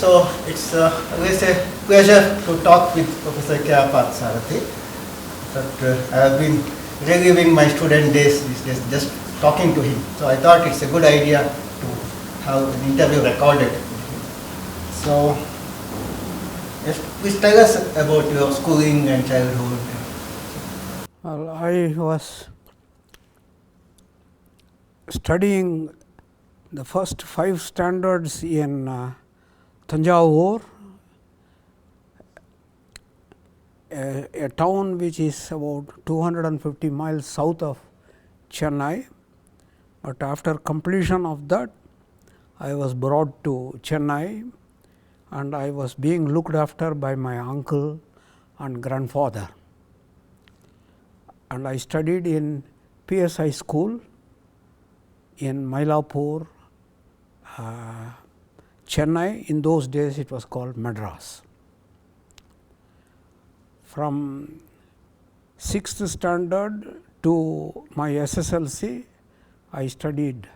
So it's always a pleasure to talk with Professor KR Parthasarathy. But I have been reliving my student days these days, just talking to him. So I thought it's a good idea to have an interview recorded. So yes, please tell us about your schooling and childhood. Well, I was studying the first 5 standards in Tanjavur, a town which is about 250 miles south of Chennai. But after completion of that, I was brought to Chennai and I was being looked after by my uncle and grandfather. And I studied in PSI school in Mylapore, Chennai. In those days it was called Madras. From 6th standard to my SSLC, I studied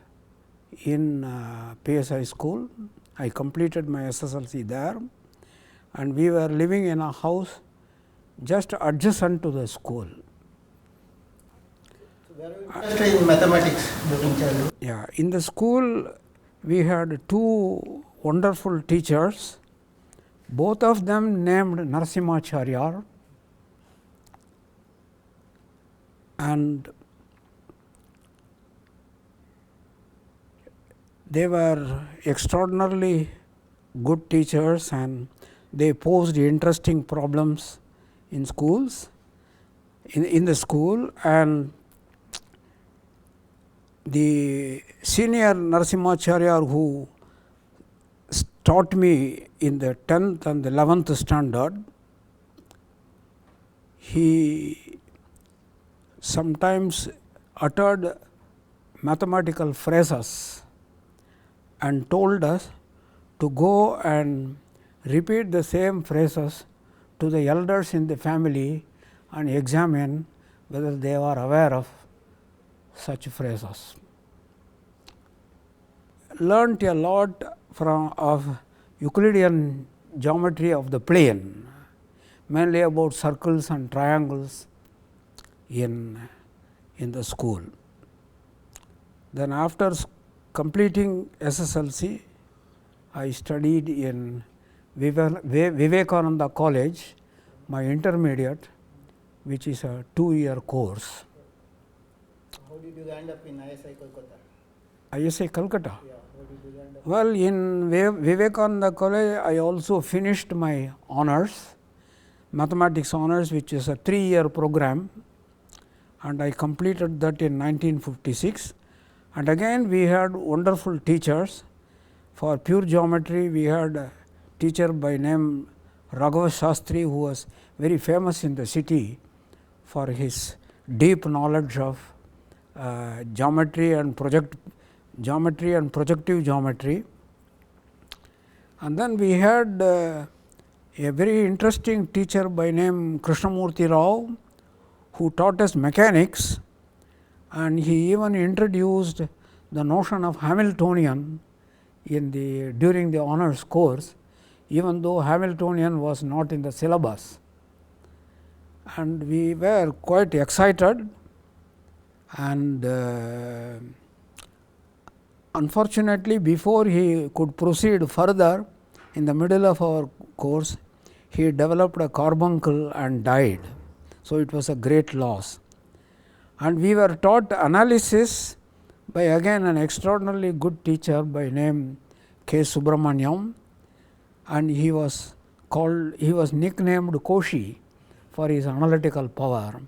in PSI school. I completed my SSLC there, and we were living in a house just adjacent to the school. So were you interested in mathematics during childhood? Yeah, in the school we had 2 wonderful teachers, both of them named Narasimhacharya, and they were extraordinarily good teachers and they posed interesting problems in schools, in the school. And the senior Narasimhacharya who taught me in the 10th and the 11th standard, he sometimes uttered mathematical phrases and told us to go and repeat the same phrases to the elders in the family and examine whether they are aware of such phrases. Learnt a lot of Euclidean geometry of the plane, mainly about circles and triangles in the school. Then after completing SSLC, I studied in Vivekananda College, my intermediate, which is a 2-year course. How did you end up in ISI Kolkata? ISI Calcutta? Yeah, how did you end up? Well, in Vivekananda College, I also finished my honors, mathematics honors, which is a 3-year program, and I completed that in 1956. And again we had wonderful teachers. For pure geometry, we had a teacher by name Raghava Shastri, who was very famous in the city for his deep knowledge of geometry and projective geometry. And then we had a very interesting teacher by name Krishnamurti Rao, who taught us mechanics, and he even introduced the notion of Hamiltonian during the honors course, even though Hamiltonian was not in the syllabus. And we were quite excited, and unfortunately, before he could proceed further, in the middle of our course, he developed a carbuncle and died. So it was a great loss. And we were taught analysis by again an extraordinarily good teacher by name K. Subramaniam, and he was nicknamed Koshi for his analytical power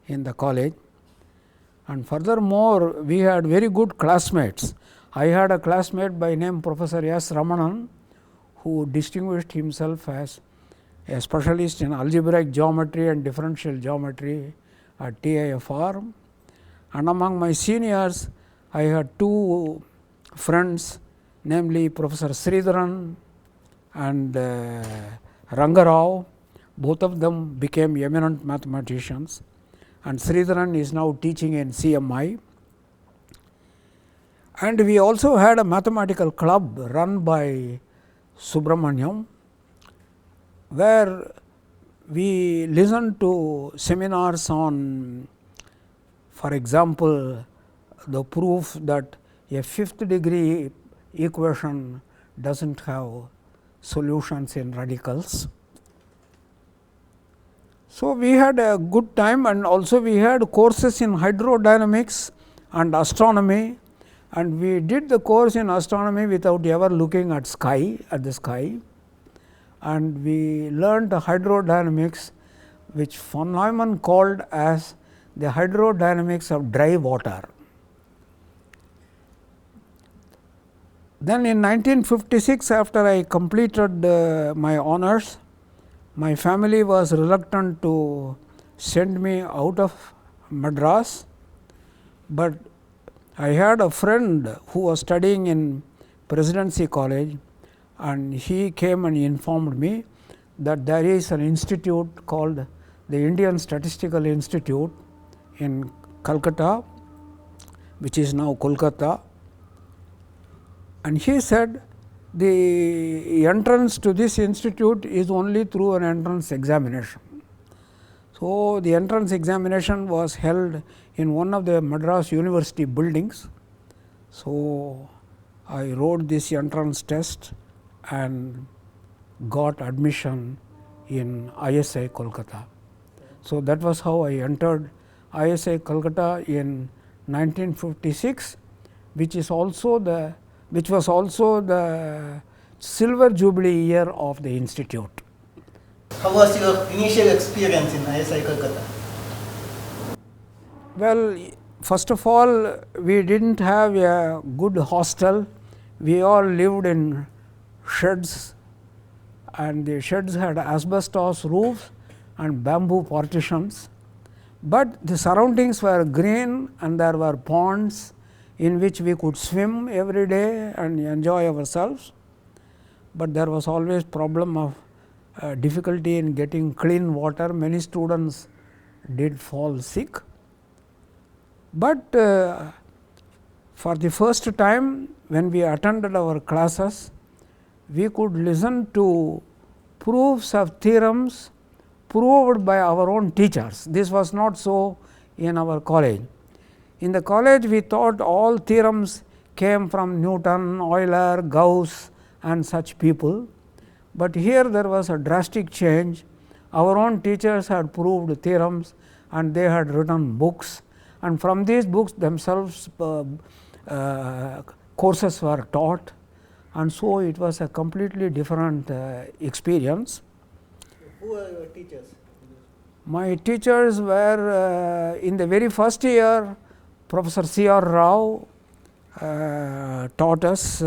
in the college. And furthermore, we had very good classmates. I had a classmate by name Professor S. Ramanan, who distinguished himself as a specialist in algebraic geometry and differential geometry at TIFR. And among my seniors, I had 2 friends, namely Professor Sridharan and Rangarao. Both of them became eminent mathematicians, and Sridharan is now teaching in CMI. And we also had a mathematical club run by Subramaniam, where we listened to seminars on, for example, the proof that a fifth degree equation does not have solutions in radicals. So, we had a good time, and also we had courses in hydrodynamics and astronomy, and we did the course in astronomy without ever looking at the sky, and we learned the hydrodynamics, which von Neumann called as the hydrodynamics of dry water. Then in 1956, after I completed my honors, my family was reluctant to send me out of Madras, but I had a friend who was studying in Presidency College, and he came and informed me that there is an institute called the Indian Statistical Institute in Calcutta, which is now Kolkata, and he said the entrance to this institute is only through an entrance examination. So, the entrance examination was held in one of the Madras University buildings. So, I wrote this entrance test and got admission in ISI Kolkata. So, that was how I entered ISI Kolkata in 1956, which was also the silver jubilee year of the institute. How was your initial experience in ISI Kolkata? Well, first of all, we did not have a good hostel. We all lived in sheds, and the sheds had asbestos roofs and bamboo partitions, but the surroundings were green and there were ponds in which we could swim every day and enjoy ourselves, but there was always problem of difficulty in getting clean water. Many students did fall sick, but for the first time when we attended our classes, we could listen to proofs of theorems proved by our own teachers. This was not so in our college. In the college, we thought all theorems came from Newton, Euler, Gauss and such people, but here there was a drastic change. Our own teachers had proved theorems and they had written books, and from these books themselves courses were taught, and so it was a completely different experience. Who were your teachers? My teachers were in the very first year, Professor CR Rao taught us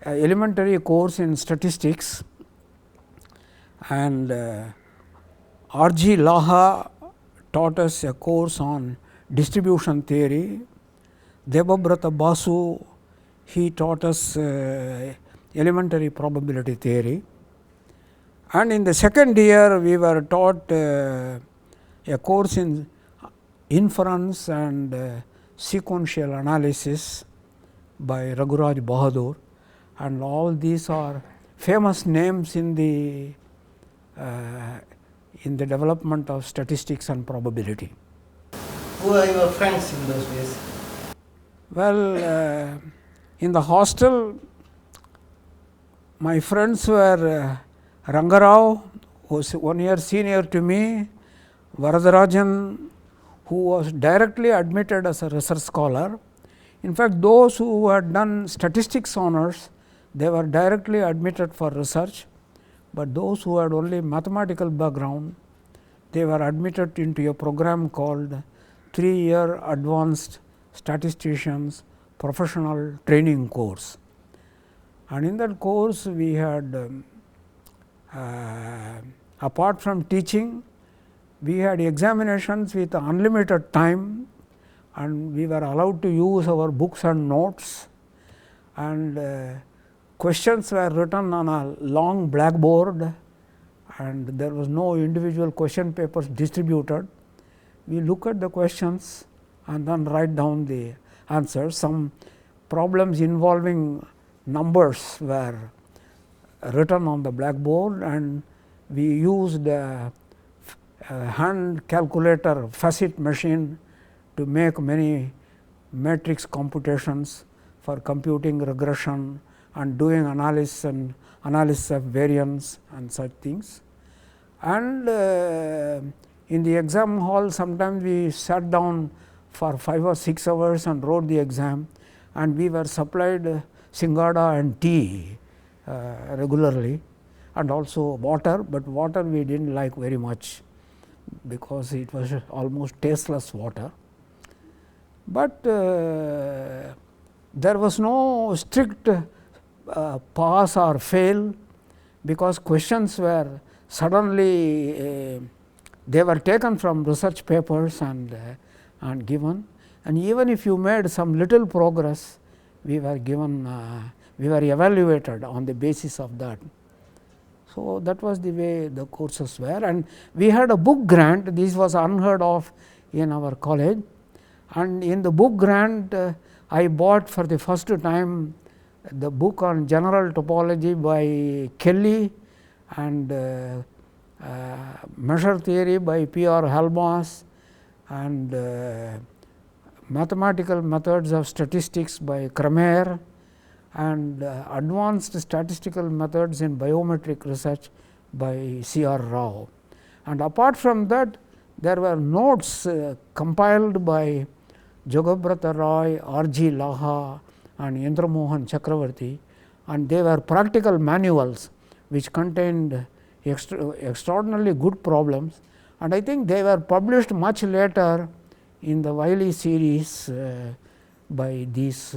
elementary course in statistics, and R.G. Laha taught us a course on distribution theory. Debabrata Basu, he taught us elementary probability theory, and in the second year we were taught a course in inference and sequential analysis by Raghuraj Bahadur, and all these are famous names in the development of statistics and probability. Who were your friends in those days? Well, in the hostel, my friends were Rangarao, who was 1 year senior to me, Varadarajan, who was directly admitted as a research scholar. In fact, those who had done statistics honors, they were directly admitted for research, but those who had only mathematical background, they were admitted into a program called 3-year advanced statisticians professional training course. And in that course we had apart from teaching, we had examinations with unlimited time, and we were allowed to use our books and notes, and questions were written on a long blackboard, and there was no individual question papers distributed. We look at the questions and then write down the answers. Some problems involving numbers were written on the blackboard, and we used a hand calculator facet machine to make many matrix computations for computing regression and doing analysis of variance and such things. And in the exam hall, sometimes we sat down for 5 or 6 hours and wrote the exam, and we were supplied singada and tea regularly, and also water, but water we did not like very much because it was almost tasteless water. But there was no strict pass or fail, because questions were suddenly they were taken from research papers and given, and even if you made some little progress, we were given we were evaluated on the basis of that. So, that was the way the courses were, and we had a book grant. This was unheard of in our college, and in the book grant I bought for the first time the book on general topology by Kelly, and measure theory by P.R. Helmholtz, and mathematical methods of statistics by Kramer, and advanced statistical methods in biometric research by C.R. Rao. And apart from that, there were notes compiled by Jogabrata Roy, R.G. Laha, and Indra Mohan Chakravarti, and they were practical manuals which contained extraordinarily good problems, and I think they were published much later in the Wiley series by these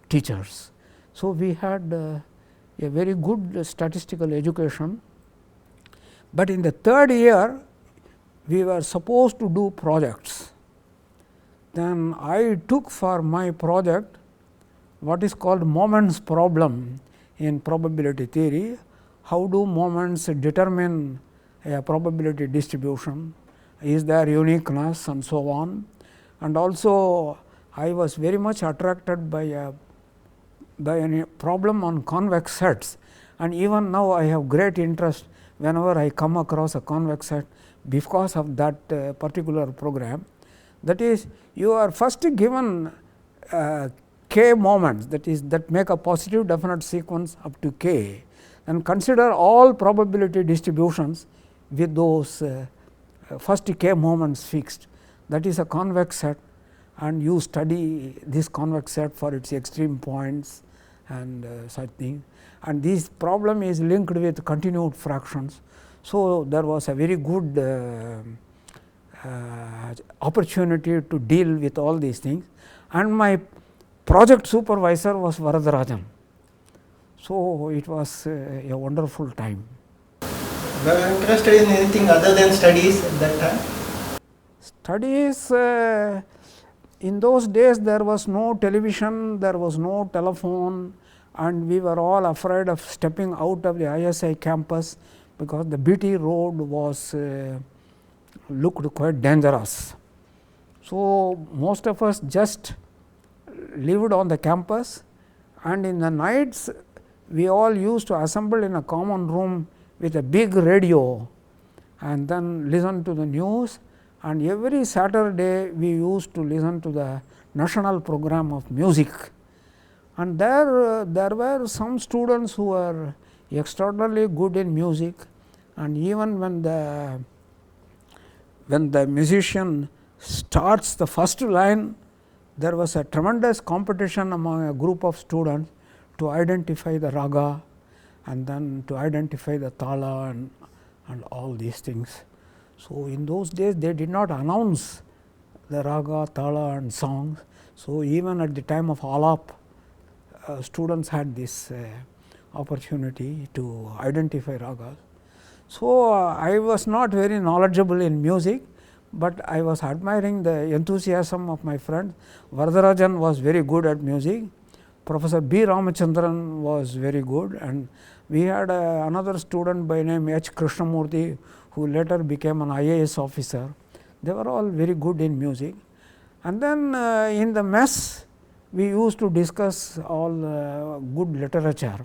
teachers. So, we had a very good statistical education, but in the third year we were supposed to do projects. Then I took for my project what is called moments problem in probability theory. How do moments determine a probability distribution? Is there uniqueness and so on? And also I was very much attracted by a problem on convex sets, and even now I have great interest whenever I come across a convex set because of that particular program. That is, you are first given k moments, that make a positive definite sequence up to k, and consider all probability distributions with those first k moments fixed. That is a convex set, and you study this convex set for its extreme points and such thing, and this problem is linked with continued fractions. So, there was a very good opportunity to deal with all these things, and my project supervisor was Varadarajan. So, it was a wonderful time. Were you interested in anything other than studies at that time? Studies, in those days there was no television, there was no telephone, and we were all afraid of stepping out of the ISI campus because the BT road was looked quite dangerous. So, most of us just lived on the campus, and in the nights we all used to assemble in a common room with a big radio and then listen to the news, and every Saturday we used to listen to the national program of music. And there were some students who were extraordinarily good in music, and even when the musician starts the first line, there was a tremendous competition among a group of students to identify the raga and then to identify the tala and all these things. So, in those days they did not announce the raga, tala and songs. So, even at the time of alap, students had this opportunity to identify ragas. So, I was not very knowledgeable in music, but I was admiring the enthusiasm of my friends. Varadarajan was very good at music, Professor B. Ramachandran was very good, and we had another student by name H. Krishnamurthy, who later became an IAS officer. They were all very good in music. And then in the mess we used to discuss all good literature.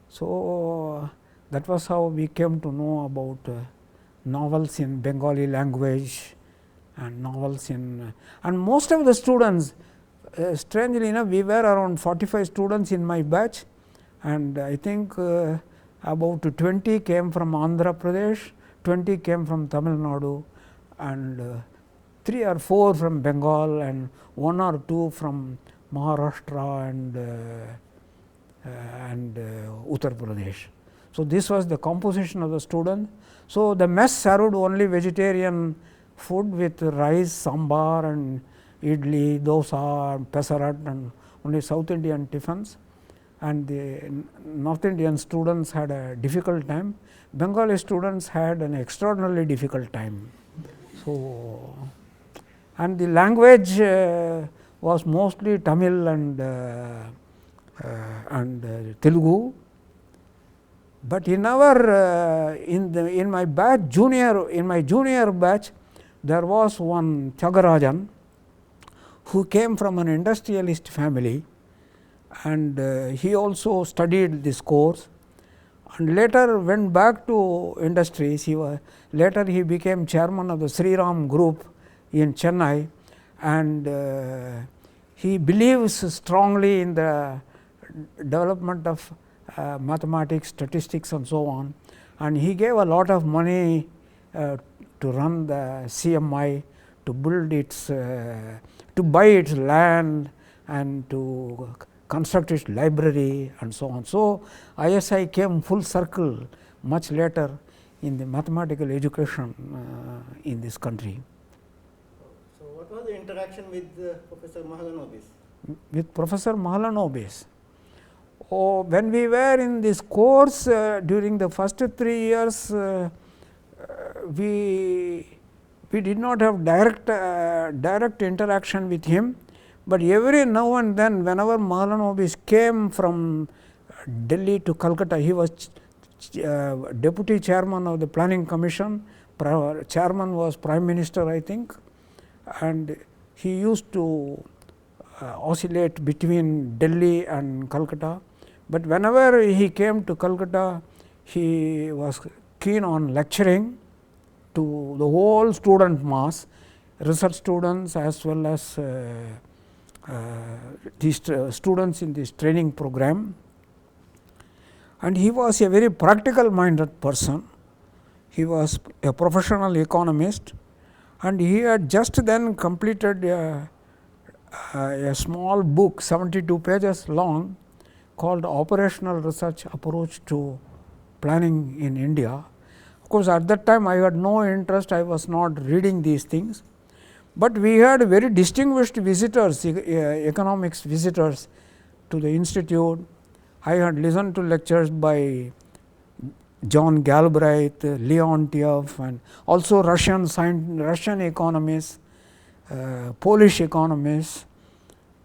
So, that was how we came to know about novels in Bengali language and novels in and most of the students, strangely enough, we were around 45 students in my batch, and I think about 20 came from Andhra Pradesh, 20 came from Tamil Nadu, and 3 or 4 from Bengal, and 1 or 2 from Maharashtra and Uttar Pradesh. So, this was the composition of the students. So, the mess served only vegetarian food with rice, sambar and idli, dosa and pesarat, and only South Indian tiffins, and the North Indian students had a difficult time. Bengali students had an extraordinarily difficult time. So, and the language was mostly Tamil and Telugu. But in our in my batch junior batch, there was one Tyagarajan who came from an industrialist family, and he also studied this course, and later went back to industries. Later he became chairman of the Sri Ram group in Chennai, and he believes strongly in the development of mathematics, statistics and so on, and he gave a lot of money to run the CMI, to build its to buy its land and to construct its library and so on. So, ISI came full circle much later in the mathematical education in this country. So, what was the interaction with Professor Mahalanobis? With Professor Mahalanobis? Oh, when we were in this course during the first 3 years, we did not have direct interaction with him, but every now and then whenever Mahalanobis came from Delhi to Calcutta, he was deputy chairman of the planning commission, chairman was prime minister I think, and he used to oscillate between Delhi and Calcutta. But whenever he came to Calcutta, he was keen on lecturing to the whole student mass, research students as well as these students in this training program. And he was a very practical minded person. He was a professional economist, and he had just then completed a small book 72 pages long called Operational Research Approach to Planning in India. Of course, at that time I had no interest, I was not reading these things, but we had very distinguished visitors, economics visitors to the institute. I had listened to lectures by John Galbraith, Leontiev, and also Russian economists, Polish economists,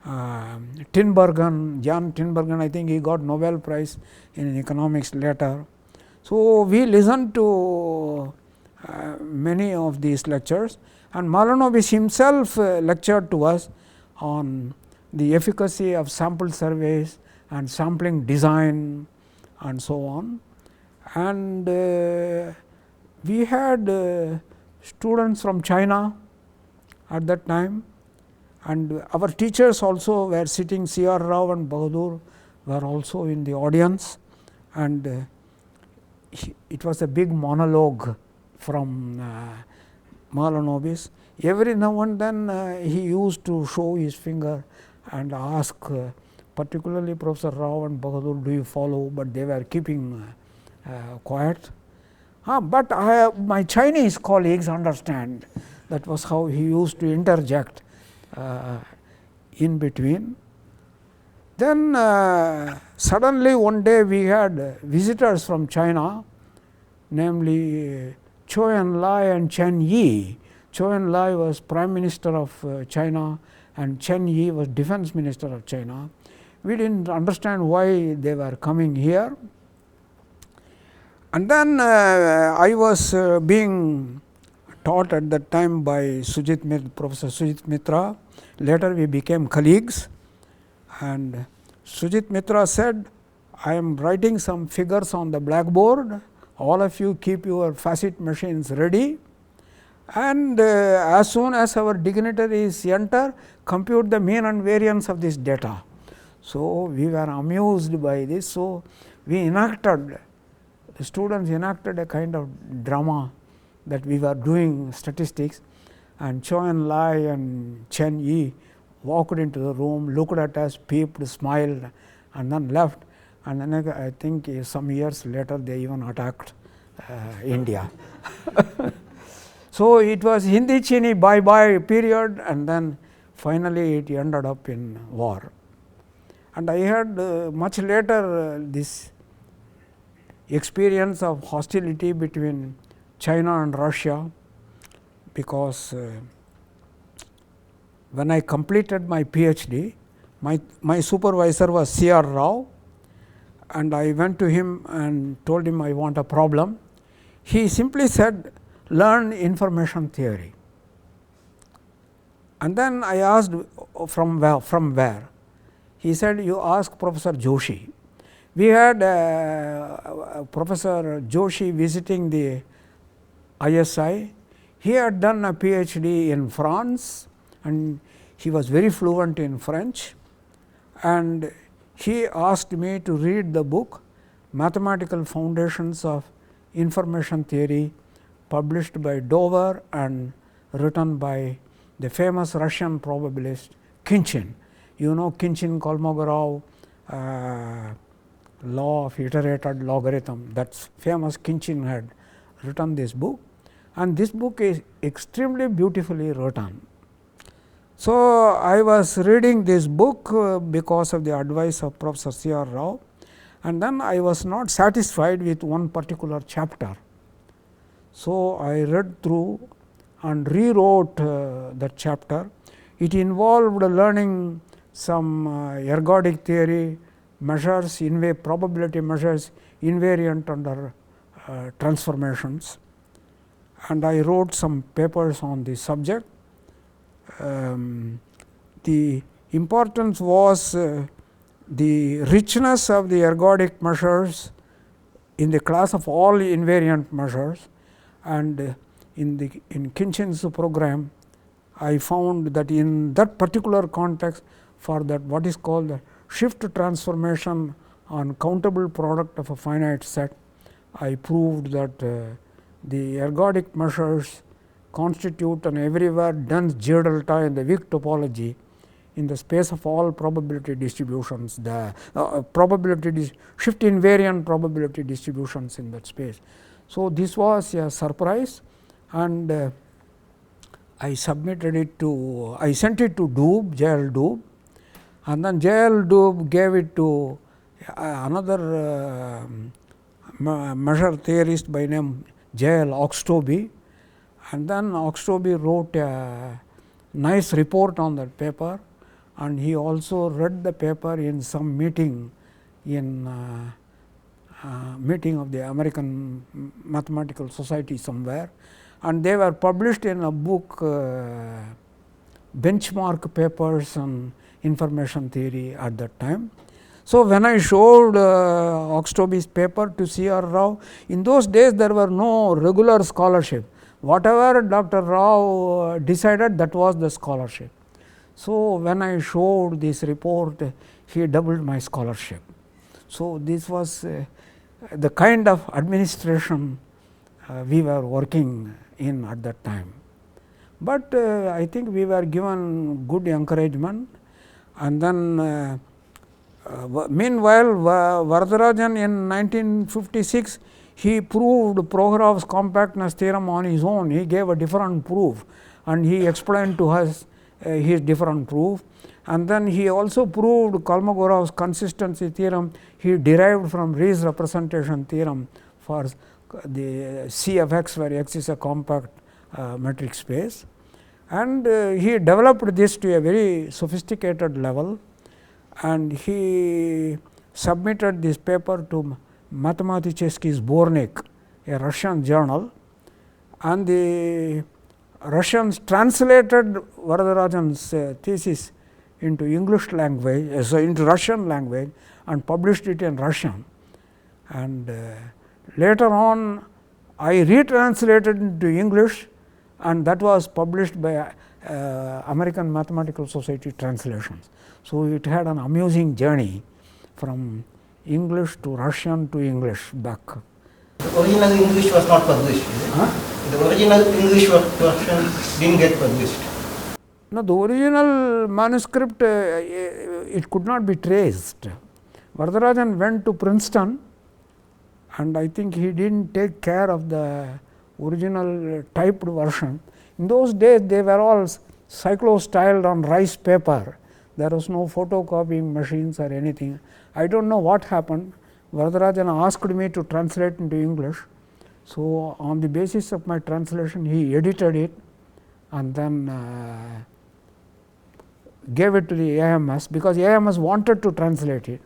Tinbergen, Jan Tinbergen, I think he got Nobel Prize in economics later. So, we listened to many of these lectures, and Mahalanobis himself lectured to us on the efficacy of sample surveys and sampling design and so on. And we had students from China at that time, and our teachers also were sitting. C.R. Rao and Bahadur were also in the audience, and it was a big monologue from Mahalanobis. Every now and then he used to show his finger and ask particularly Professor Rao and Bahadur, do you follow, but they were keeping quiet. But my Chinese colleagues understand. That was how he used to interject in between. Then suddenly one day we had visitors from China, namely Chou En-lai and Chen Yi. Chou En-lai was Prime Minister of China, and Chen Yi was Defense Minister of China. We didn't understand why they were coming here. And then I was being taught at that time by Professor Sujit Mitra. Later we became colleagues, And Sujit Mitra said, I am writing some figures on the blackboard, all of you keep your facet machines ready, and as soon as our dignitaries enter, compute the mean and variance of this data. So, we were amused by this. So, we enacted, the students enacted a kind of drama that we were doing statistics, and Chou En Lai and Chen Yi walked into the room, looked at us, peeped, smiled, and then left. And then I think some years later they even attacked India. So, it was Hindi Chini bye bye period, and then finally it ended up in war. And I had much later this experience of hostility between China and Russia, because when I completed my PhD, my supervisor was CR Rao, and I went to him and told him I want a problem. He simply said, learn information theory. And then I asked from where? He said, you ask Professor Joshi. We had Professor Joshi visiting the ISI. He had done a PhD in France, and he was very fluent in French, and he asked me to read the book Mathematical Foundations of Information Theory, published by Dover and written by the famous Russian probabilist Khinchin. You know Khinchin Kolmogorov law of iterated logarithm, that's famous. Khinchin had written this book, and this book is extremely beautifully written. So, I was reading this book because of the advice of Professor C.R. Rao, and then I was not satisfied with one particular chapter. So, I read through and rewrote that chapter. It involved learning some ergodic theory measures, probability measures invariant under transformations, and I wrote some papers on the subject. The importance was the richness of the ergodic measures in the class of all invariant measures, and in Khinchin's program I found that in that particular context, for that what is called the shift transformation on countable product of a finite set, I proved that the ergodic measures constitute an everywhere dense J delta in the weak topology in the space of all probability distributions, the shift invariant probability distributions in that space. So, this was a surprise, and I submitted it to, I sent it to Doob, J.L. Doob, and then J.L. Doob gave it to another measure theorist by name J.L. Oxtoby, and then Oxtoby wrote a nice report on that paper, and he also read the paper in some meeting meeting of the American Mathematical Society somewhere, and they were published in a book, benchmark papers on information theory at that time. So, when I showed Oxtoby's paper to C.R. Rao, in those days there were no regular scholarship. Whatever Dr. Rao decided, that was the scholarship. So, when I showed this report, he doubled my scholarship. So, this was the kind of administration we were working in at that time. But I think we were given good encouragement, and then meanwhile, Varadarajan in 1956, he proved Prokhorov's compactness theorem on his own. He gave a different proof, and he explained to us his different proof. And then he also proved Kolmogorov's consistency theorem. He derived from Rees representation theorem for the C of x, where x is a compact metric space. And he developed this to a very sophisticated level, and he submitted this paper to Mathematicheski Zbornik, a Russian journal, and the Russians translated Varadarajan's thesis into English language, so into Russian language, and published it in Russian. And later on I retranslated into English, and that was published by American Mathematical Society Translations. So it had an amusing journey from English to Russian to English back. The original English was not published, is it? Huh? The original English version didn't get published. No, the original manuscript, it could not be traced. Varadarajan went to Princeton, and I think he didn't take care of the original typed version. In those days, they were all cyclostyled on rice paper. There was no photocopying machines or anything. I don't know what happened. Varadarajan asked me to translate into English. So, on the basis of my translation, he edited it and then gave it to the AMS, because AMS wanted to translate it.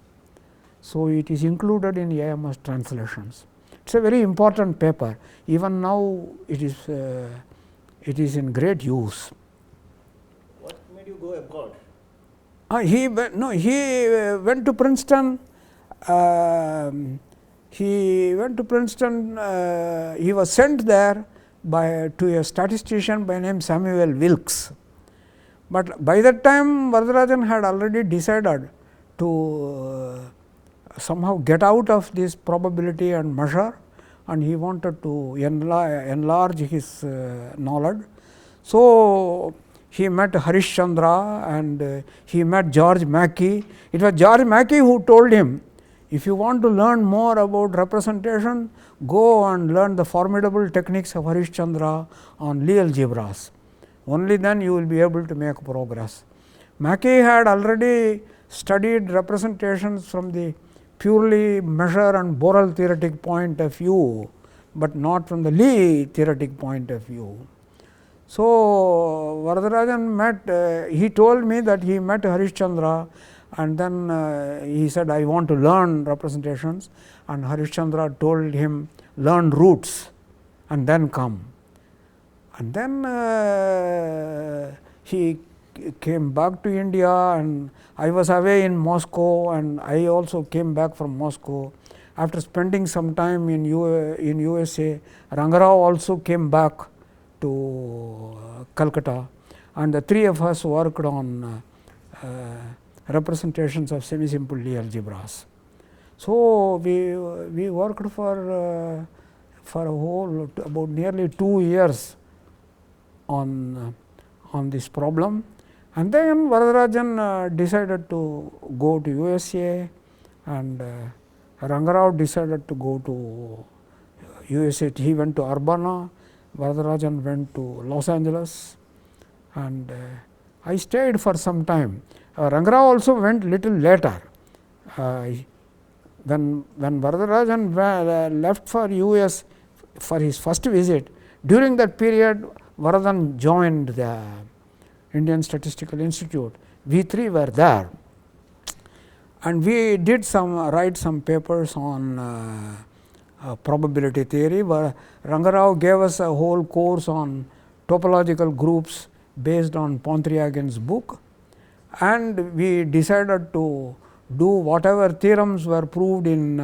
So, it is included in AMS translations. It is a very important paper. Even now, it is in great use. What made you go abroad? He went to Princeton. He went to Princeton. He was sent there to a statistician by name Samuel Wilkes. But by that time, Varadarajan had already decided to somehow get out of this probability and measure, and he wanted to enlarge his knowledge. So, he met Harishchandra and he met George Mackey. It was George Mackey who told him, if you want to learn more about representation, go and learn the formidable techniques of Harishchandra on Lie algebras. Only then you will be able to make progress. Mackey had already studied representations from the purely measure and Borel theoretic point of view, but not from the Lie theoretic point of view. So, Varadarajan met, he told me that he met Harishchandra, and then he said, I want to learn representations, and Harishchandra told him, learn roots and then come. And then he came back to India, and I was away in Moscow, and I also came back from Moscow. After spending some time in USA, Rangarao also came back to Calcutta, and the three of us worked on representations of semi-simple Lie algebras. So, we worked for a whole about nearly 2 years on this problem, and then Varadarajan decided to go to USA, and Rangarao decided to go to USA. He went to Urbana, Varadarajan went to Los Angeles, and I stayed for some time. Rangarao also went little later. When Varadarajan left for US for his first visit, during that period Varadan joined the Indian Statistical Institute. We three were there, and we did write some papers on probability theory. Rangarao gave us a whole course on topological groups based on Pontryagin book, and we decided to do whatever theorems were proved in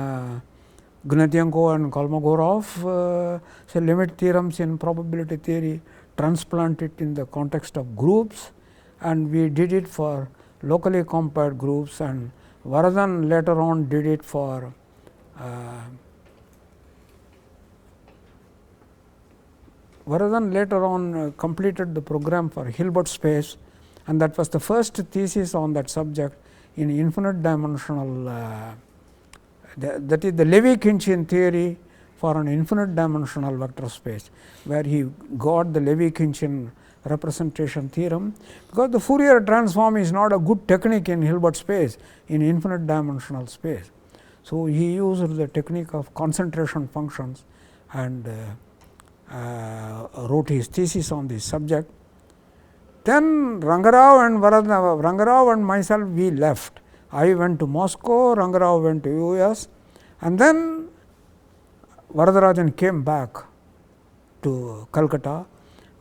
Gnatyenko and Kolmogorov, say limit theorems in probability theory, transplant it in the context of groups, and we did it for locally compared groups, and Varadan later on did it for completed the program for Hilbert space, and that was the first thesis on that subject in infinite dimensional, that is the Levi-Khinchin theory for an infinite dimensional vector space, where he got the Levi-Khinchin representation theorem, because the Fourier transform is not a good technique in Hilbert space, in infinite dimensional space. So, he used the technique of concentration functions and wrote his thesis on this subject. Then Rangarao and myself, we left. I went to Moscow, Rangarao went to US, and then Varadarajan came back to Calcutta.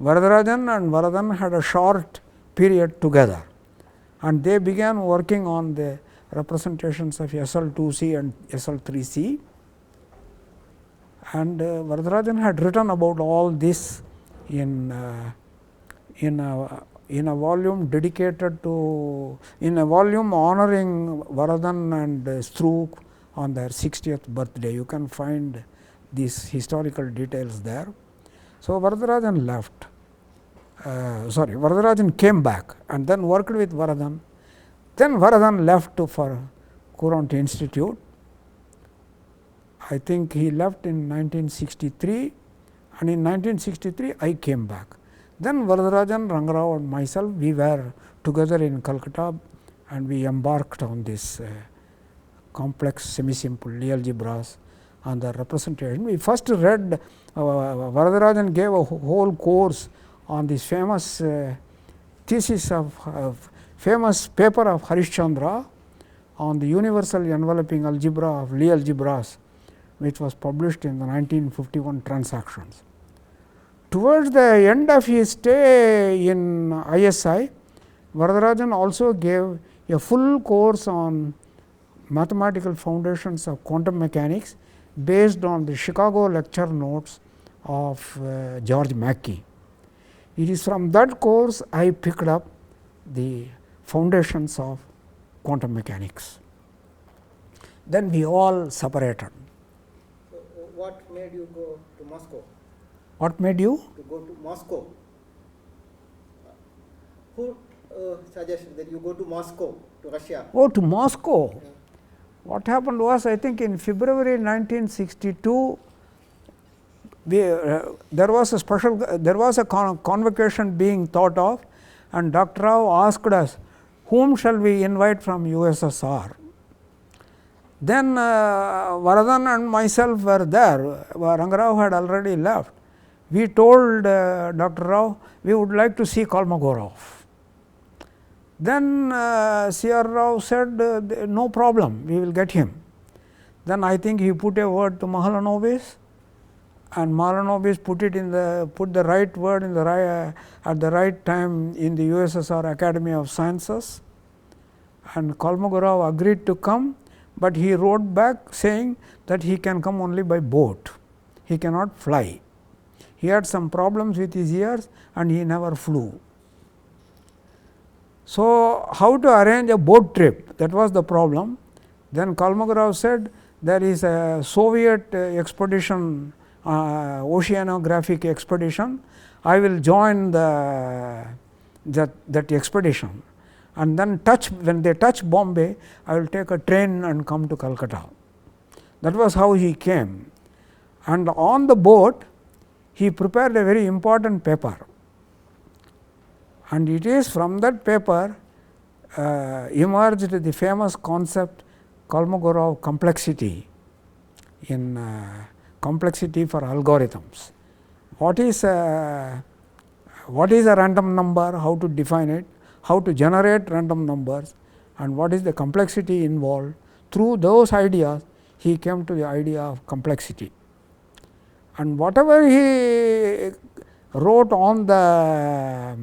Varadarajan and Varadan had a short period together, and they began working on the representations of SL2C and SL3C. And Varadarajan had written about all this in a volume dedicated to, in a volume honoring Varadan and Strook on their 60th birthday. You can find these historical details there. So Varadarajan left. Varadarajan came back and then worked with Varadan. Then Varadan left for Courant Institute. I think he left in 1963, and in 1963 I came back. Then Varadarajan, Rangarao and myself, we were together in Calcutta, and we embarked on this complex semi-simple Lie algebras and the representation. We first read, Varadarajan gave a whole course on this famous thesis of famous paper of Harishchandra on the universal enveloping algebra of Lie algebras, which was published in the 1951 Transactions. Towards the end of his stay in ISI, Varadarajan also gave a full course on mathematical foundations of quantum mechanics based on the Chicago lecture notes of George Mackey. It is from that course I picked up the foundations of quantum mechanics. Then we all separated. So, what made you go to Moscow? What made you? To go to Moscow. Who suggested that you go to Moscow, to Russia? Oh, to Moscow. Yeah. What happened was, I think in February 1962, there was a convocation being thought of, and Dr. Rao asked us, whom shall we invite from USSR? Then Varadan and myself were there. Rangarao had already left. We told Dr. Rao we would like to see Kolmogorov. Then CR Rao said, no problem, we will get him. Then I think he put a word to Mahalanobis, and Mahalanobis put the right word in the at the right time in the USSR Academy of Sciences, and Kolmogorov agreed to come, but he wrote back saying that he can come only by boat, he cannot fly. He had some problems with his ears and he never flew. So, how to arrange a boat trip, that was the problem. Then Kolmogorov said there is a Soviet expedition, oceanographic expedition, I will join that expedition, and then when they touch Bombay, I will take a train and come to Calcutta. That was how he came, and on the boat he prepared a very important paper, and it is from that paper emerged the famous concept Kolmogorov complexity in complexity for algorithms. What is a random number, how to define it, how to generate random numbers, and what is the complexity involved. Through those ideas he came to the idea of complexity, and whatever he wrote on the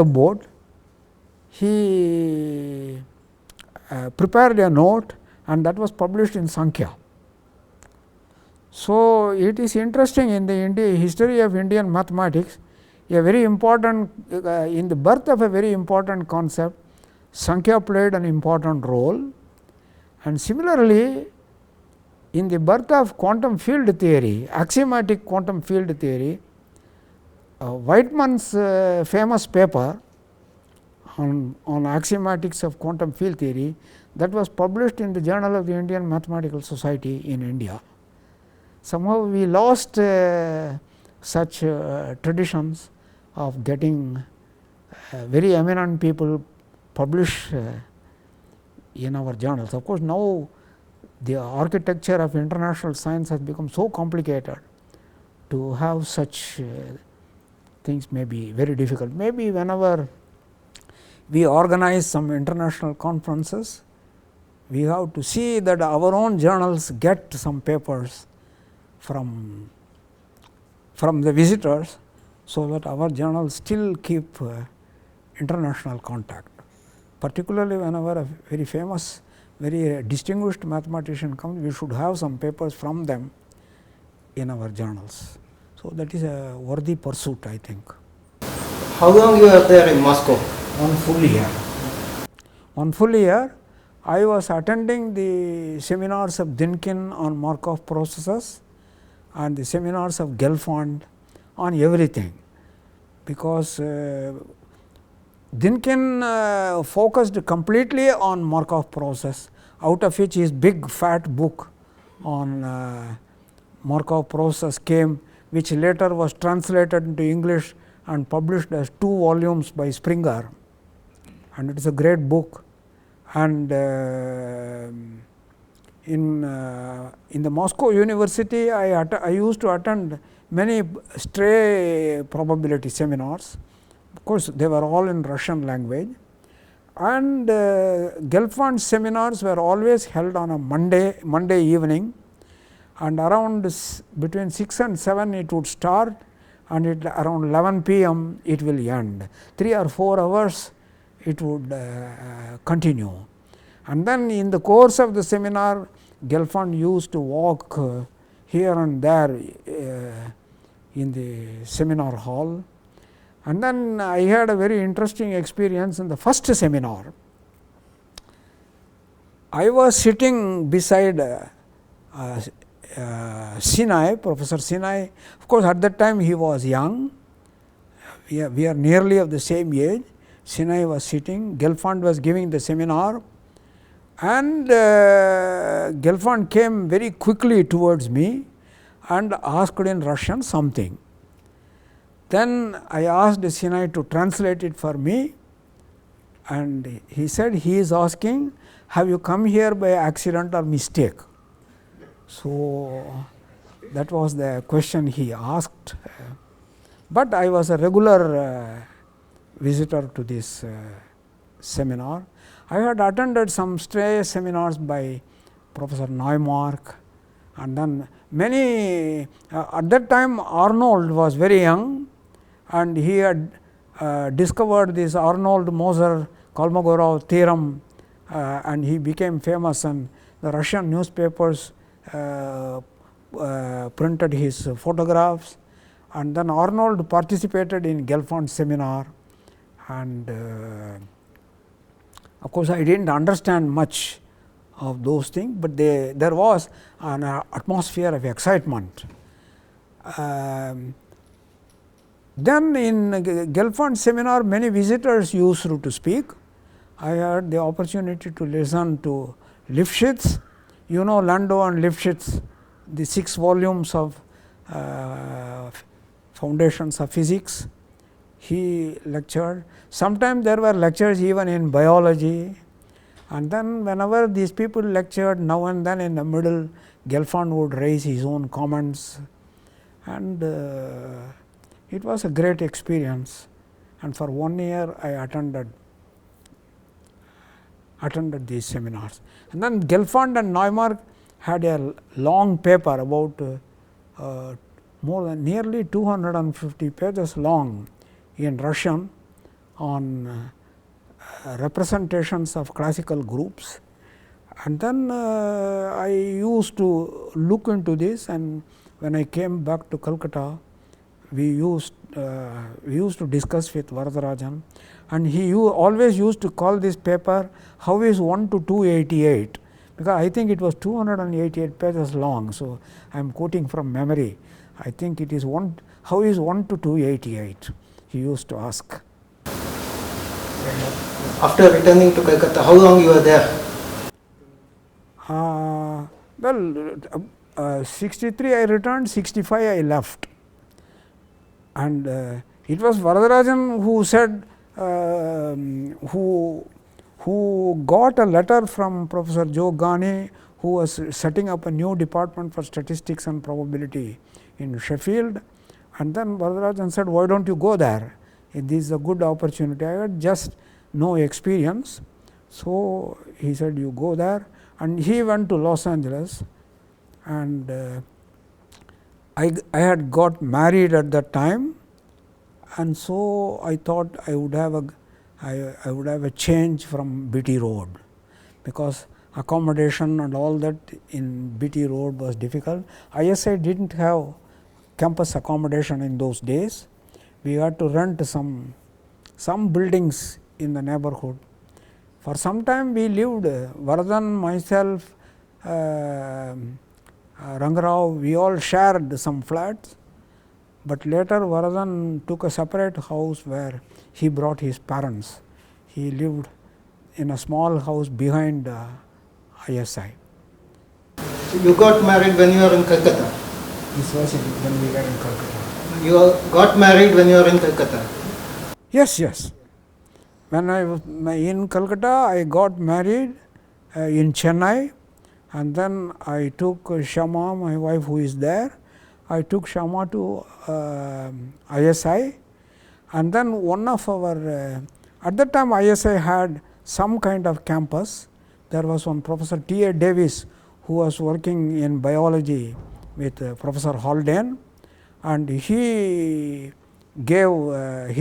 board, he prepared a note, and that was published in Sankhya. So, it is interesting in the history of Indian mathematics, a very important in the birth of a very important concept, Sankhya played an important role, and similarly in the birth of quantum field theory, axiomatic quantum field theory, Weidmann's famous paper on axiomatics of quantum field theory, that was published in the Journal of the Indian Mathematical Society in India. Somehow we lost such traditions of getting very eminent people publish in our journals. Of course, now the architecture of international science has become so complicated, to have such things may be very difficult. Maybe whenever we organize some international conferences, we have to see that our own journals get some papers from the visitors, so that our journals still keep international contact. particularly whenever a very famous, very distinguished mathematician comes, we should have some papers from them in our journals. So, that is a worthy pursuit, I think. How long you were there in Moscow? 1 full year. 1 full year, I was attending the seminars of Dynkin on Markov processes and the seminars of Gelfand on everything, because Dynkin focused completely on Markov process, out of which his big fat book on Markov process came, which later was translated into English and published as 2 volumes by Springer, and it is a great book. And in the Moscow University, I used to attend many stray probability seminars. Of course, they were all in Russian language, and Gelfand seminars were always held on a Monday evening, and around between 6 and 7 it would start, and around 11 p.m. it will end. 3 or 4 hours it would continue. And then in the course of the seminar, Gelfand used to walk here and there in the seminar hall. And then I had a very interesting experience in the first seminar. I was sitting beside Sinai, Professor Sinai. Of course, at that time he was young. We are nearly of the same age. Sinai was sitting, Gelfand was giving the seminar, and Gelfand came very quickly towards me and asked in Russian something. Then I asked Sinai to translate it for me, and he said he is asking, have you come here by accident or mistake? So, that was the question he asked, but I was a regular visitor to this seminar. I had attended some stray seminars by Professor Neumark, and then many at that time Arnold was very young, and he had discovered this Arnold-Moser Kolmogorov theorem, and he became famous, and the Russian newspapers printed his photographs, and then Arnold participated in Gelfand's seminar, and of course, I did not understand much of those things, but there was an atmosphere of excitement. Then in Gelfand seminar, many visitors used to speak. I had the opportunity to listen to Lifshitz, you know Landau and Lifshitz, the 6 volumes of Foundations of Physics. He lectured. Sometimes there were lectures even in biology, and then whenever these people lectured, now and then in the middle, Gelfand would raise his own comments, and it was a great experience. And for 1 year I attended these seminars. And then Gelfand and Neumark had a long paper about more than nearly 250 pages long in Russian on representations of classical groups. And then I used to look into this, and when I came back to Calcutta, we used to discuss with Varadarajan, and he always used to call this paper how is 1 to 288, because I think it was 288 pages long. So, I am quoting from memory. I think it is how is 1 to 288, he used to ask. After returning to Calcutta, how long you were there? Well, 63 I returned, 65 I left, and it was Varadarajan who said, who got a letter from Professor Joe Ghani, who was setting up a new department for statistics and probability in Sheffield, and then Varadarajan said, why don't you go there? This is a good opportunity. I had just no experience. So, he said, you go there, and he went to Los Angeles, and I had got married at that time, and so I thought I would have I would have a change from BT Road, because accommodation and all that in BT Road was difficult. ISI did not have campus accommodation in those days. We had to rent some buildings in the neighborhood. For some time we lived, Vardhan, myself, Rangarao, we all shared some flats, but later Vardhan took a separate house where he brought his parents. He lived in a small house behind ISI. So you got married when you were in Calcutta. This was when we were in Calcutta. You got married when you were in Calcutta. Yes, yes. When I was in Calcutta, I got married in Chennai, and then I took Shama, my wife who is there. I took Shama to ISI, and then one of our at that time ISI had some kind of campus. There was one Professor T.A. Davis who was working in biology with Professor Haldane, and he gave a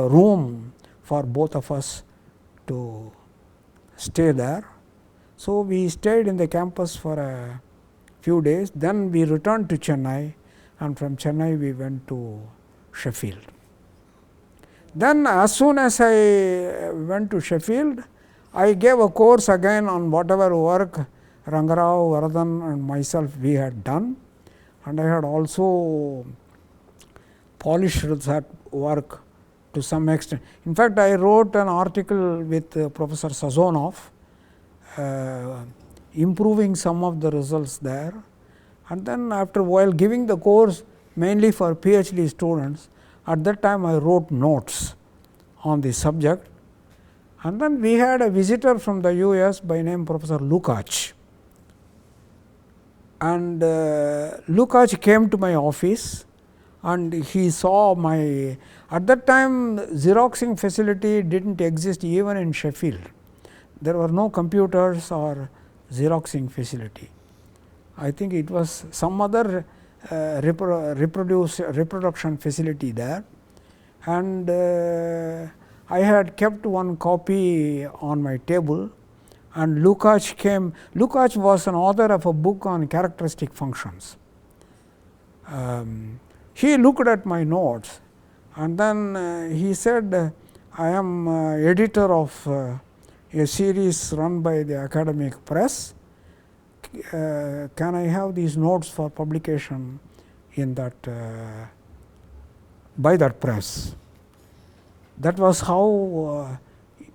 room for both of us to stay there. So, we stayed in the campus for a few days, then we returned to Chennai, and from Chennai we went to Sheffield. Then as soon as I went to Sheffield, I gave a course again on whatever work Rangarao, Vardhan and myself we had done, and I had also polished that work to some extent. In fact, I wrote an article with Professor Sazonov improving some of the results there, and then after a while giving the course mainly for PhD students. At that time I wrote notes on the subject, and then we had a visitor from the US by name Professor Lukács, and Lukács came to my office and he saw my, at that time Xeroxing facility did not exist even in Sheffield. There were no computers or Xeroxing facility. I think it was some other reproduction facility there, and I had kept one copy on my table, and Lukács came. Lukács was an author of a book on characteristic functions. He looked at my notes, and then he said, I am editor of a series run by the academic press. Can I have these notes for publication in that by that press? That was how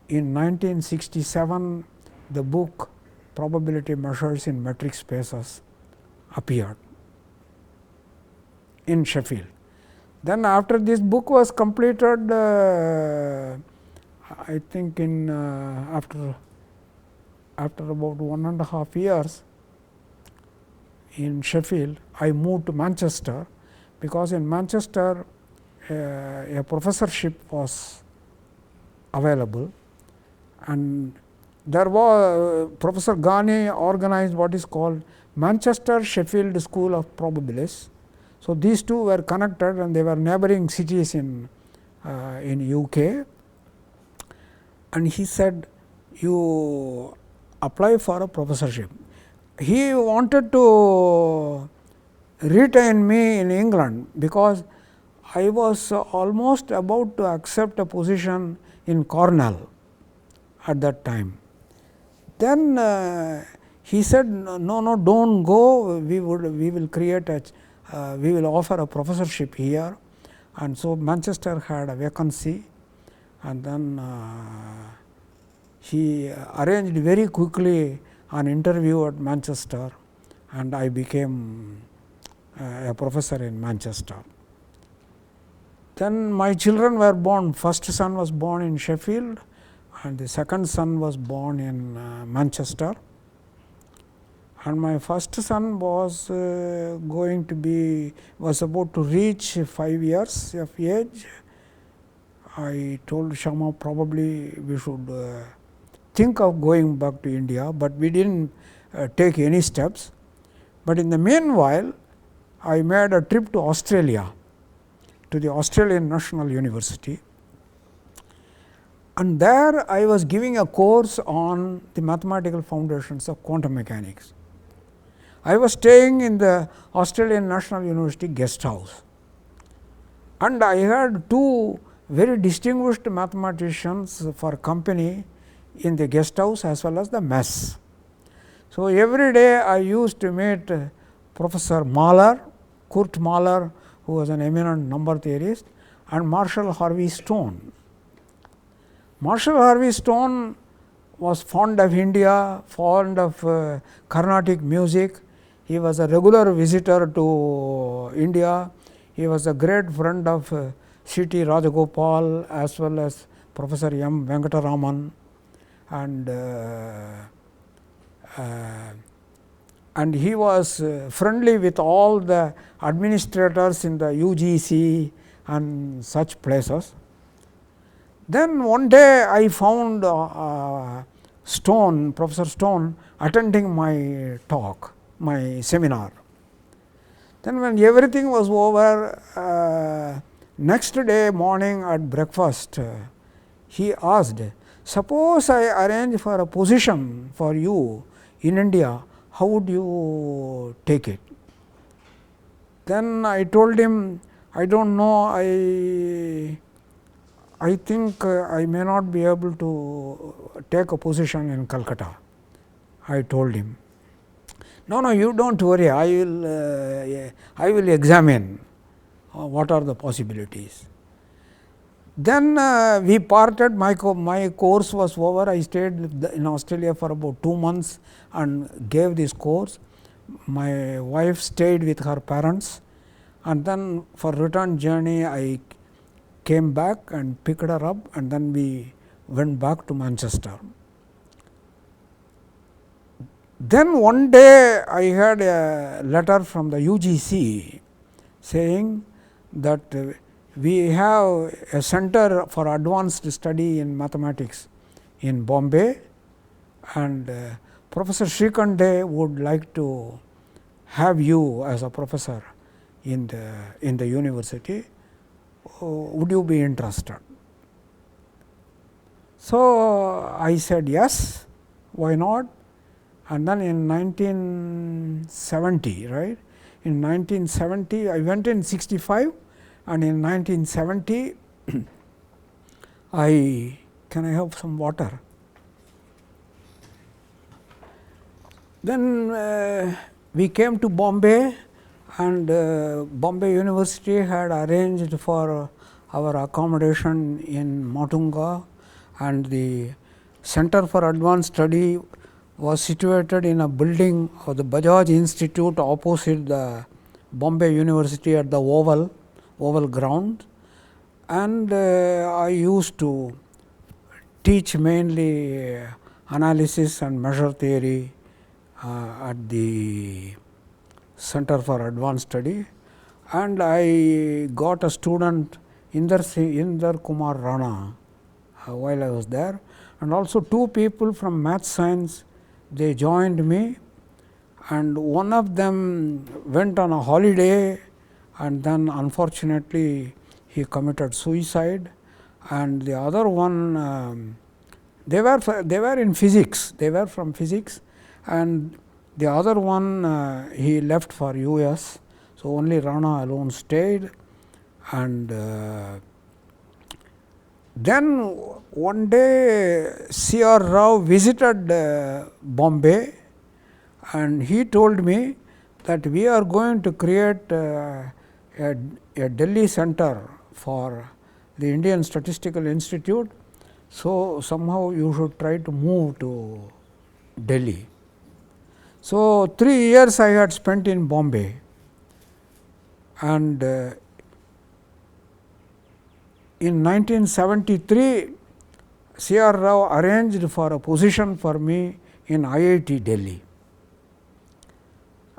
in 1967 the book Probability Measures in Metric Spaces appeared in Sheffield. Then after this book was completed, I think in after about 1.5 years in Sheffield, I moved to Manchester, because in Manchester a professorship was available, and there was Professor Ghani organized what is called Manchester Sheffield School of Probabilists. So, these two were connected and they were neighboring cities in UK, and he said, you apply for a professorship. He wanted to retain me in England, because I was almost about to accept a position in Cornell at that time. Then he said, no, don't go, we will create a we will offer a professorship here, and so Manchester had a vacancy, and then he arranged very quickly an interview at Manchester, and I became a professor in Manchester. Then my children were born. First son was born in Sheffield, and the second son was born in Manchester. And my first son was was about to reach 5 years of age. I told Shama probably we should think of going back to India, but we did not take any steps. But in the meanwhile, I made a trip to Australia to the Australian National University, and there I was giving a course on the mathematical foundations of quantum mechanics. I was staying in the Australian National University guest house, and I had two very distinguished mathematicians for company in the guest house as well as the mess. So, every day I used to meet Professor Mahler, Kurt Mahler, who was an eminent number theorist, and Marshall Harvey Stone. Marshall Harvey Stone was fond of India, fond of Carnatic music. He was a regular visitor to India. He was a great friend of C.T. Rajagopal as well as Professor M. Venkataraman, and he was friendly with all the administrators in the UGC and such places. Then one day I found Stone, Professor Stone, attending my talk, my seminar. Then when everything was over, next day morning at breakfast, he asked, suppose I arrange for a position for you in India, how would you take it? Then I told him, I don't know, I think I may not be able to take a position in Calcutta. I told him, no, you don't worry, I will examine what are the possibilities. Then we parted, my course was over. I stayed in Australia for about 2 months and gave this course. My wife stayed with her parents, and then for return journey I came back and picked her up, and then we went back to Manchester. Then one day I had a letter from the UGC saying that we have a center for advanced study in mathematics in Bombay, and Professor Shrikande would like to have you as a professor in the university. Would you be interested? So I said yes, why not? And then in 1970, right? In 1970, I went in 65, and in 1970, can I have some water? Then we came to Bombay, and Bombay University had arranged for our accommodation in Matunga, and the Center for Advanced Study was situated in a building of the Bajaj Institute opposite the Bombay University at the oval ground, and I used to teach mainly analysis and measure theory at the Center for Advanced Study, and I got a student Inder Kumar Rana while I was there, and also 2 people from math science, they joined me, and one of them went on a holiday, and then unfortunately he committed suicide, and the other one they were in physics, they were from physics, and the other one he left for US. So only Rana alone stayed, and then one day CR Rao visited Bombay, and he told me that we are going to create a Delhi center for the Indian Statistical Institute. So somehow you should try to move to Delhi. So 3 years I had spent in Bombay, and in 1973 CR Rao arranged for a position for me in IIT Delhi,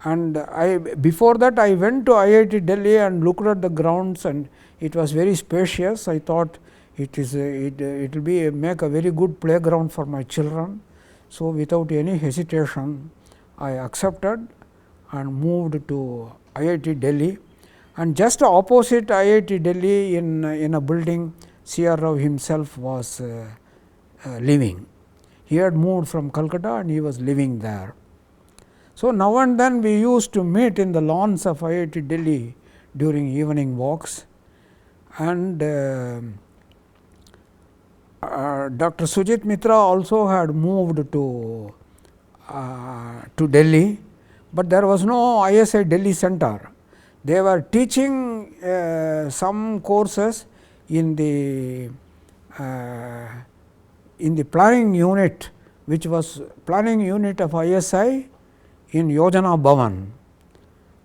and before that I went to IIT Delhi and looked at the grounds, and it was very spacious. I thought it will make a very good playground for my children. So without any hesitation I accepted and moved to IIT Delhi, And just opposite IIT Delhi in a building, C.R. Rao himself was living. He had moved from Calcutta and he was living there. So, now and then we used to meet in the lawns of IIT Delhi during evening walks, and Dr. Sujit Mitra also had moved to Delhi, but there was no ISI Delhi center. They were teaching some courses in the planning unit, which was planning unit of ISI in Yojana Bhavan.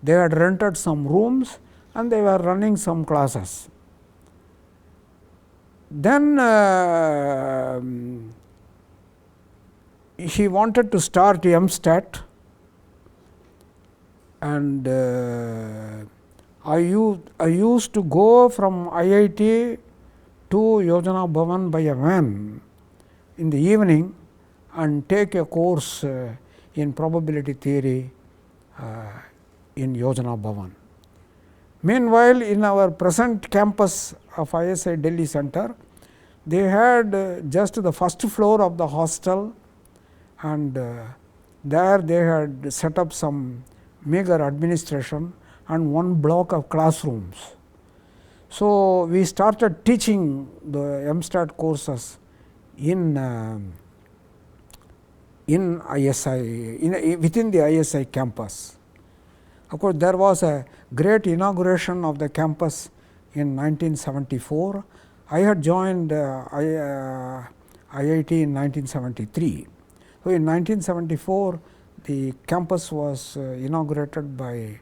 They had rented some rooms and they were running some classes. Then he wanted to start MStat, and I used to go from IIT to Yojana Bhavan by a van in the evening and take a course in probability theory in Yojana Bhavan. Meanwhile, in our present campus of ISI Delhi Center, they had just the first floor of the hostel, and there they had set up some meager administration and one block of classrooms. So, we started teaching the MStat courses in ISI, within the ISI campus. Of course, there was a great inauguration of the campus in 1974. I had joined IIT in 1973. So, in 1974, the campus was inaugurated by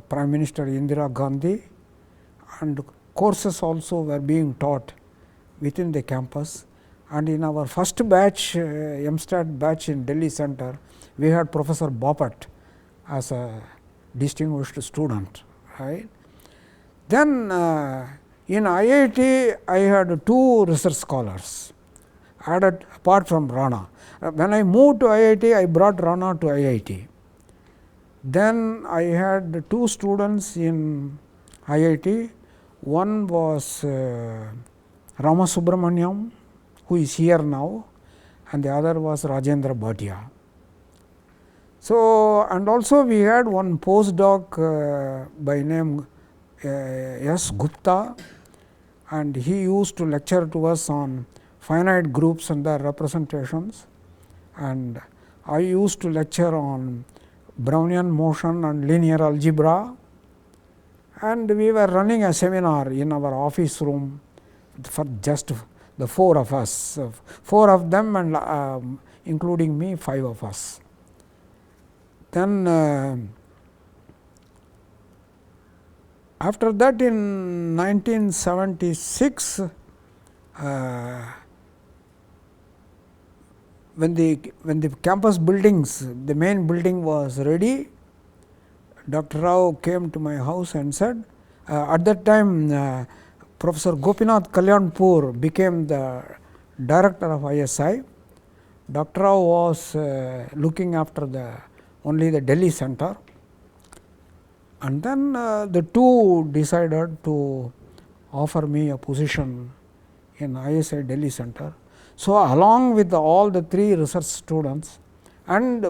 Prime Minister Indira Gandhi, and courses also were being taught within the campus. And in our first batch, MStat batch in Delhi Center, we had Professor Bapat as a distinguished student. Right? Then in IIT, I had 2 research scholars added apart from Rana. When I moved to IIT, I brought Rana to IIT. Then I had 2 students in IIT. One was Rama Subramaniam, who is here now, and the other was Rajendra Bhatia. So, and also we had one postdoc by name S. Gupta, and he used to lecture to us on finite groups and their representations, and I used to lecture on Brownian motion and linear algebra, and we were running a seminar in our office room for just the 4 of us, 4 of them and including me, 5 of us. Then after that, in 1976, when the campus buildings, the main building was ready, Dr. Rao came to my house and said, at that time Professor Gopinath Kalyanpur became the director of ISI. Dr. Rao was looking after only the Delhi center, and then the 2 decided to offer me a position in ISI Delhi center. So, along with all the 3 research students and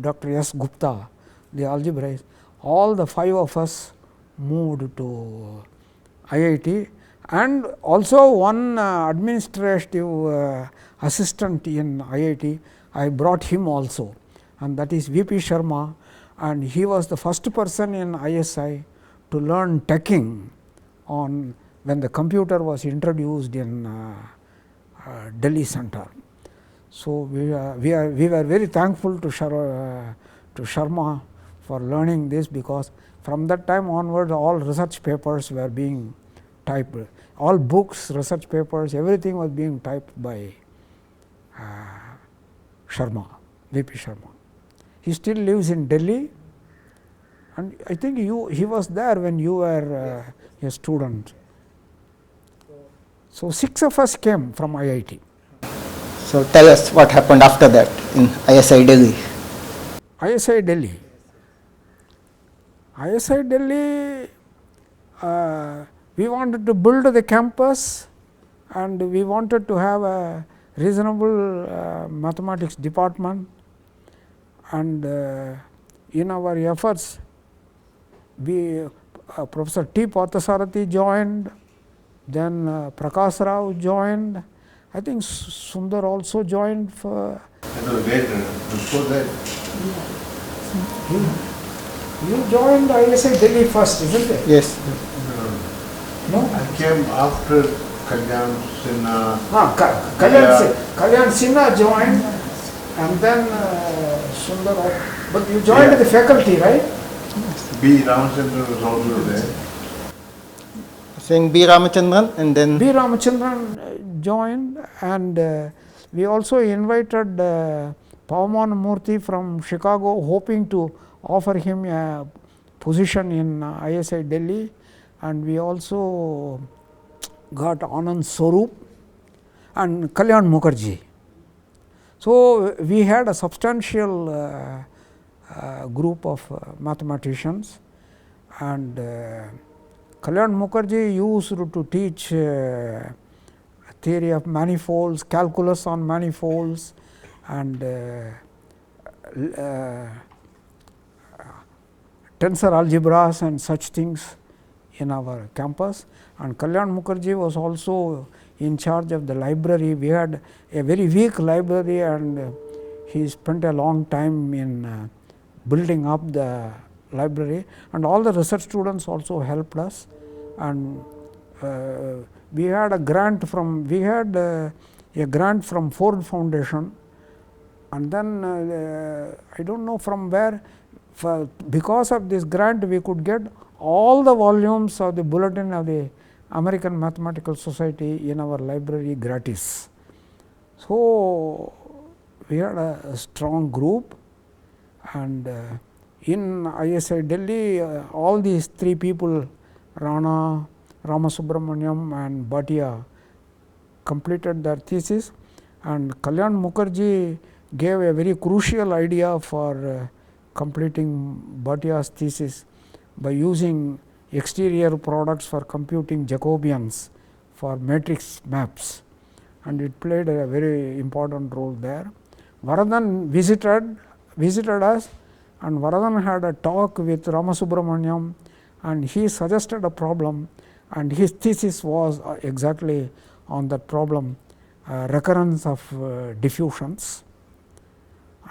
Dr. S. Gupta, the algebraist, all the 5 of us moved to IIT, and also one administrative assistant in IIT, I brought him also, and that is V. P. Sharma, and he was the first person in ISI to learn teching on when the computer was introduced in Delhi center. So, we were very thankful to Sharma for learning this, because from that time onward all research papers were being typed, all books, research papers, everything was being typed by Sharma, V. P. Sharma. He still lives in Delhi, and I think he was there when you were a student. So, 6 of us came from IIT. So, tell us what happened after that in ISI Delhi. ISI Delhi. ISI Delhi, we wanted to build the campus and we wanted to have a reasonable mathematics department, and in our efforts we Professor T. Parthasarathy joined, then Prakash Rao joined, I think Sundar also joined for. That was later, before that. You joined ISI Delhi first, isn't it? Yes. No? I came after Kalyan Sinha. Kalyan Sinha joined, and then Sundar. But you joined the faculty, right? B. Ramachandran was also there. Saying B. Ramachandran and then. B. Ramachandran joined, and we also invited Pavaman Murthy from Chicago, hoping to offer him a position in ISI Delhi, and we also got Anand Swarup and Kalyan Mukherjee. So, we had a substantial group of mathematicians, and Kalyan Mukherjee used to teach theory of manifolds, calculus on manifolds, and tensor algebras and such things in our campus. And Kalyan Mukherjee was also in charge of the library. We had a very weak library, and he spent a long time in building up the library, and all the research students also helped us. And we had a grant from Ford Foundation, and then I don't know from where, because of this grant we could get all the volumes of the Bulletin of the American Mathematical Society in our library gratis. So, we had a strong group, and in ISI Delhi all these three people, Rana, Ramasubramaniam and Bhatia, completed their thesis, and Kalyan Mukherjee gave a very crucial idea for completing Bhatia's thesis by using exterior products for computing Jacobians for matrix maps, and it played a very important role there. Varadan visited us, and Varadan had a talk with Ramasubramaniam, and he suggested a problem, and his thesis was exactly on that problem, recurrence of diffusions.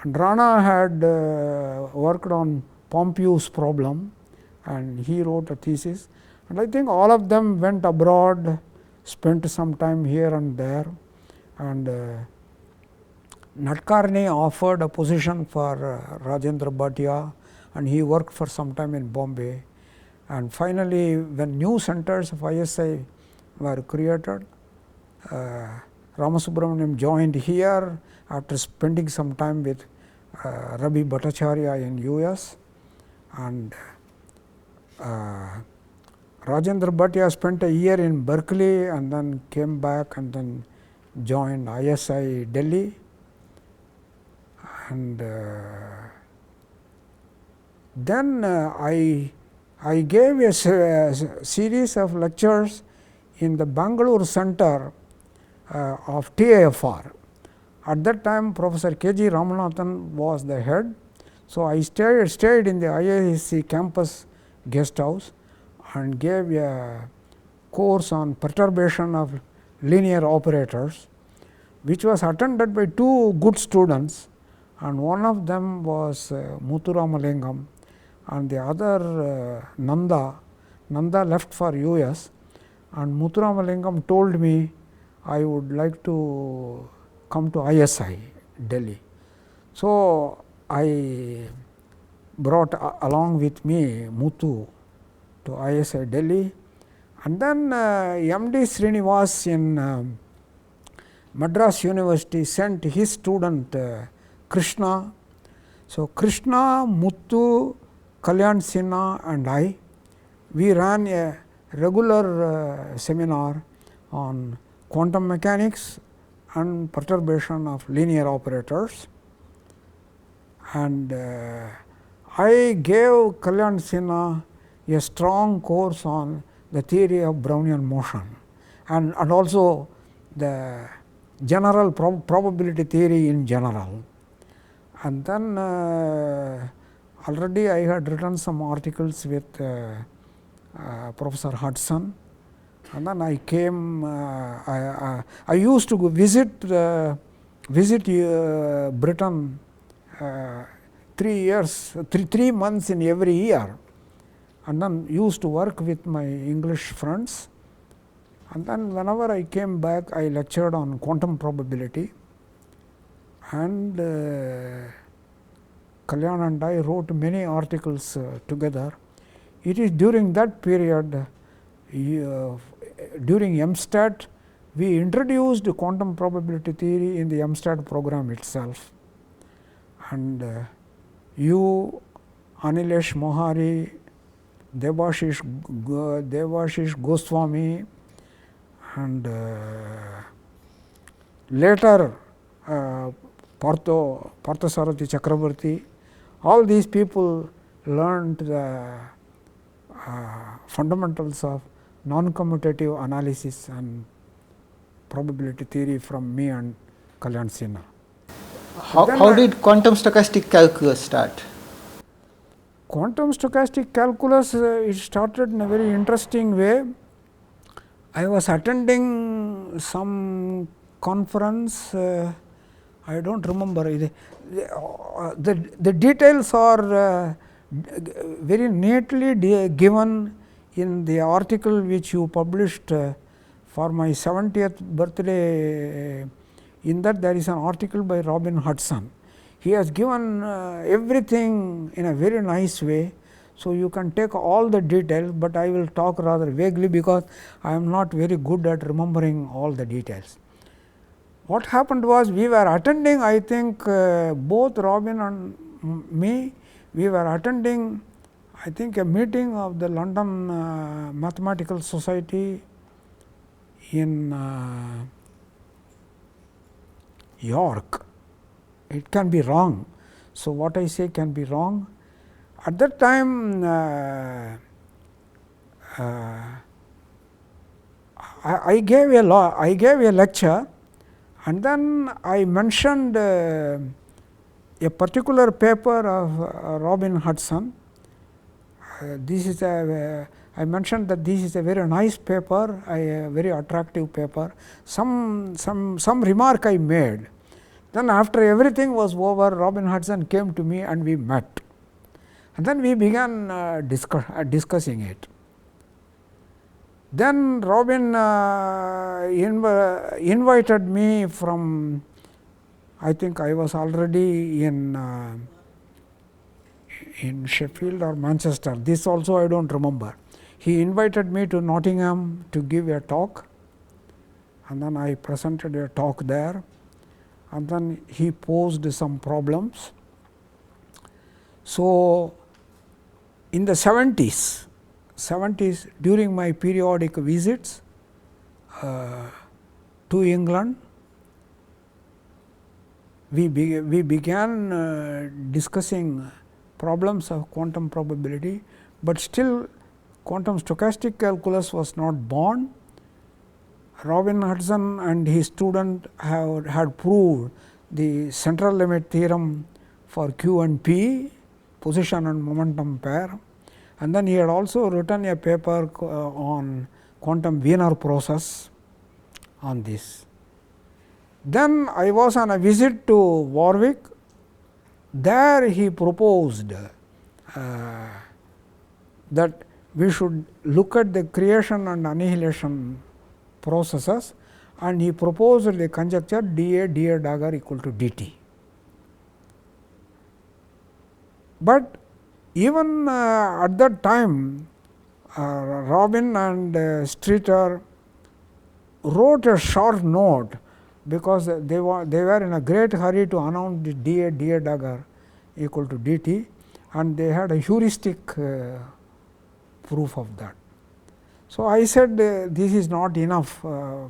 And Rana had worked on Pompeiu's problem, and he wrote a thesis, and I think all of them went abroad, spent some time here and there, and Natkarni offered a position for Rajendra Bhatia, and he worked for some time in Bombay. And finally, when new centers of ISI were created, Ramasubramaniam joined here after spending some time with Ravi Bhattacharya in US, and Rajendra Bhatia spent a year in Berkeley and then came back and then joined ISI Delhi, and then I gave a series of lectures in the Bangalore center of TIFR. At that time, Professor K.G. Ramanathan was the head. So, I stayed in the IISc campus guest house and gave a course on perturbation of linear operators, which was attended by two good students, and one of them was Muthuramalingam, and the other Nanda left for US, and Muthuramalingam told me I would like to come to ISI Delhi. So, I brought along with me Muthu to ISI Delhi, and then MD Srinivas in Madras University sent his student Krishna. So, Krishna, Muthu, Kalyan Sinha and I, we ran a regular seminar on quantum mechanics and perturbation of linear operators, and I gave Kalyan Sinha a strong course on the theory of Brownian motion and also the general probability theory in general. And then already I had written some articles with Professor Hudson, and then I came, I used to go visit Britain 3 months in every year, and then used to work with my English friends. And then whenever I came back, I lectured on quantum probability, and Kalyan and I wrote many articles together. It is during that period, during MSTAT, we introduced quantum probability theory in the MSTAT program itself. And you, Anilesh Mohari, Debashish Goswami, and later Parthasarathy Chakrabarti, all these people learned the fundamentals of non-commutative analysis and probability theory from me and Kalyan Sinha. How did quantum stochastic calculus start? Quantum stochastic calculus, it started in a very interesting way. I was attending some conference, I do not remember. The details are very neatly given in the article which you published for my 70th birthday. In that there is an article by Robin Hudson. He has given everything in a very nice way. So, you can take all the details, but I will talk rather vaguely because I am not very good at remembering all the details. What happened was, we were attending, I think both Robin and me, we were attending, I think, a meeting of the London Mathematical Society in York. It can be wrong. So, what I say can be wrong. At that time, I gave a lecture, and then I mentioned a particular paper of Robin Hudson. This is I mentioned that this is a very nice paper, a very attractive paper. Some remark I made. Then after everything was over, Robin Hudson came to me and we met. And then we began discussing it. Then Robin invited me from, I think I was already in Sheffield or Manchester. This also I do not remember. He invited me to Nottingham to give a talk, and then I presented a talk there, and then he posed some problems. So, in the 70s during my periodic visits to England, we began discussing problems of quantum probability, but still quantum stochastic calculus was not born. Robin Hudson and his student had proved the central limit theorem for Q and P, position and momentum pair, and then he had also written a paper on quantum Wiener process on this. Then I was on a visit to Warwick. There he proposed that we should look at the creation and annihilation processes, and he proposed the conjecture dA dagger equal to dt. But even at that time, Robin and Streeter wrote a short note, because they were in a great hurry to announce the dA dagger equal to dt, and they had a heuristic proof of that. So, I said this is not enough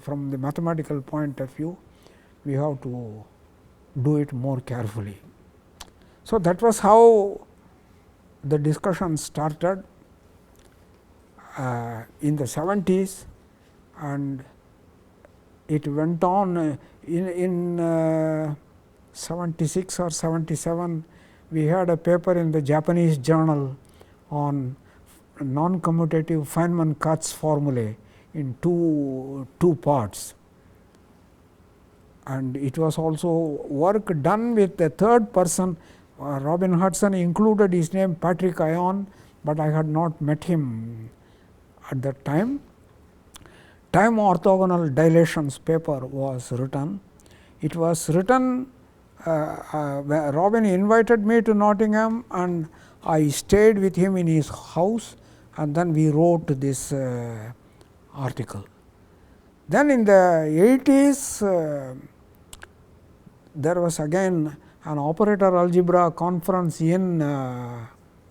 from the mathematical point of view, we have to do it more carefully. So, that was how the discussion started in the 70s, and it went on in 76 or 77. We had a paper in the Japanese journal on non-commutative Feynman-Katz formulae in two parts, and it was also work done with the third person. Robin Hudson included his name Patrick Ion, but I had not met him at that time. Time orthogonal dilations paper was written. It was written, Robin invited me to Nottingham, and I stayed with him in his house, and then we wrote this article. Then in the 80s, there was again an operator algebra conference in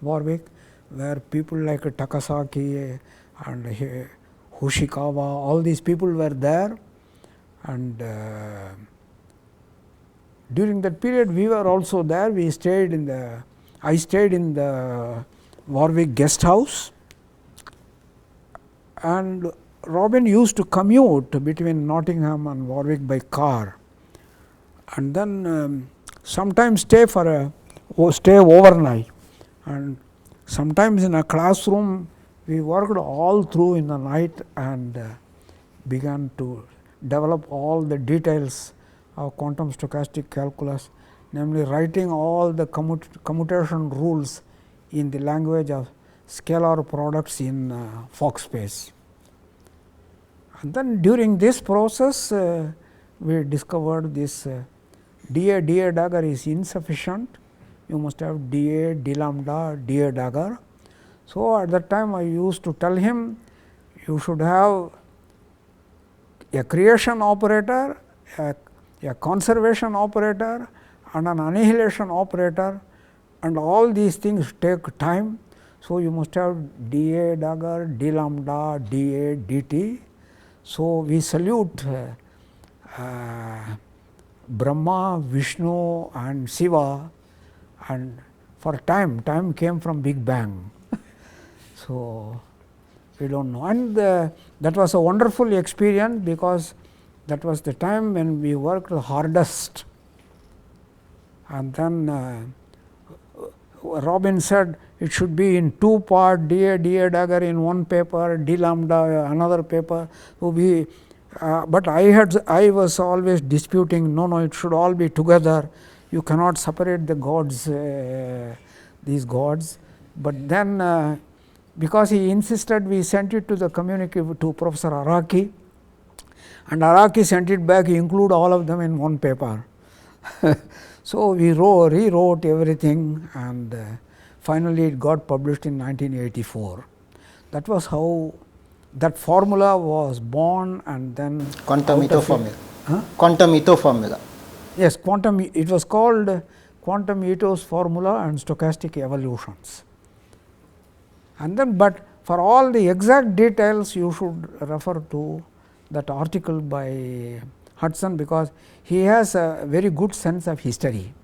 Warwick, where people like Takasaki and Hoshikawa, all these people were there, and during that period we were also there. I stayed in the Warwick guest house, and Robin used to commute between Nottingham and Warwick by car, and then sometimes stay overnight, and sometimes in a classroom we worked all through in the night and began to develop all the details of quantum stochastic calculus, namely writing all the commutation rules in the language of scalar products in Fock space. And then during this process, we discovered this dA dagger is insufficient. You must have dA, d lambda, dA dagger. So, at that time I used to tell him, you should have a creation operator, a conservation operator, and an annihilation operator, and all these things take time. So, you must have dA dagger, d lambda, dA, dt. So, we salute Brahma, Vishnu and Shiva, and for time came from Big Bang. So, we do not know, and that was a wonderful experience, because that was the time when we worked the hardest. And then Robin said it should be in two part, dA dagger in one paper, d lambda another paper. So, but I was always disputing, no, it should all be together. You cannot separate the gods, these gods. But then because he insisted, we sent it to the to Professor Araki, and Araki sent it back, he included all of them in one paper. So, we rewrote everything, and finally it got published in 1984. That was how that formula was born, and then Quantum Ito formula. Huh? Quantum Ito formula. Yes, it was called quantum Ito's formula and stochastic evolutions. And then, but for all the exact details, you should refer to that article by Hudson, because he has a very good sense of history.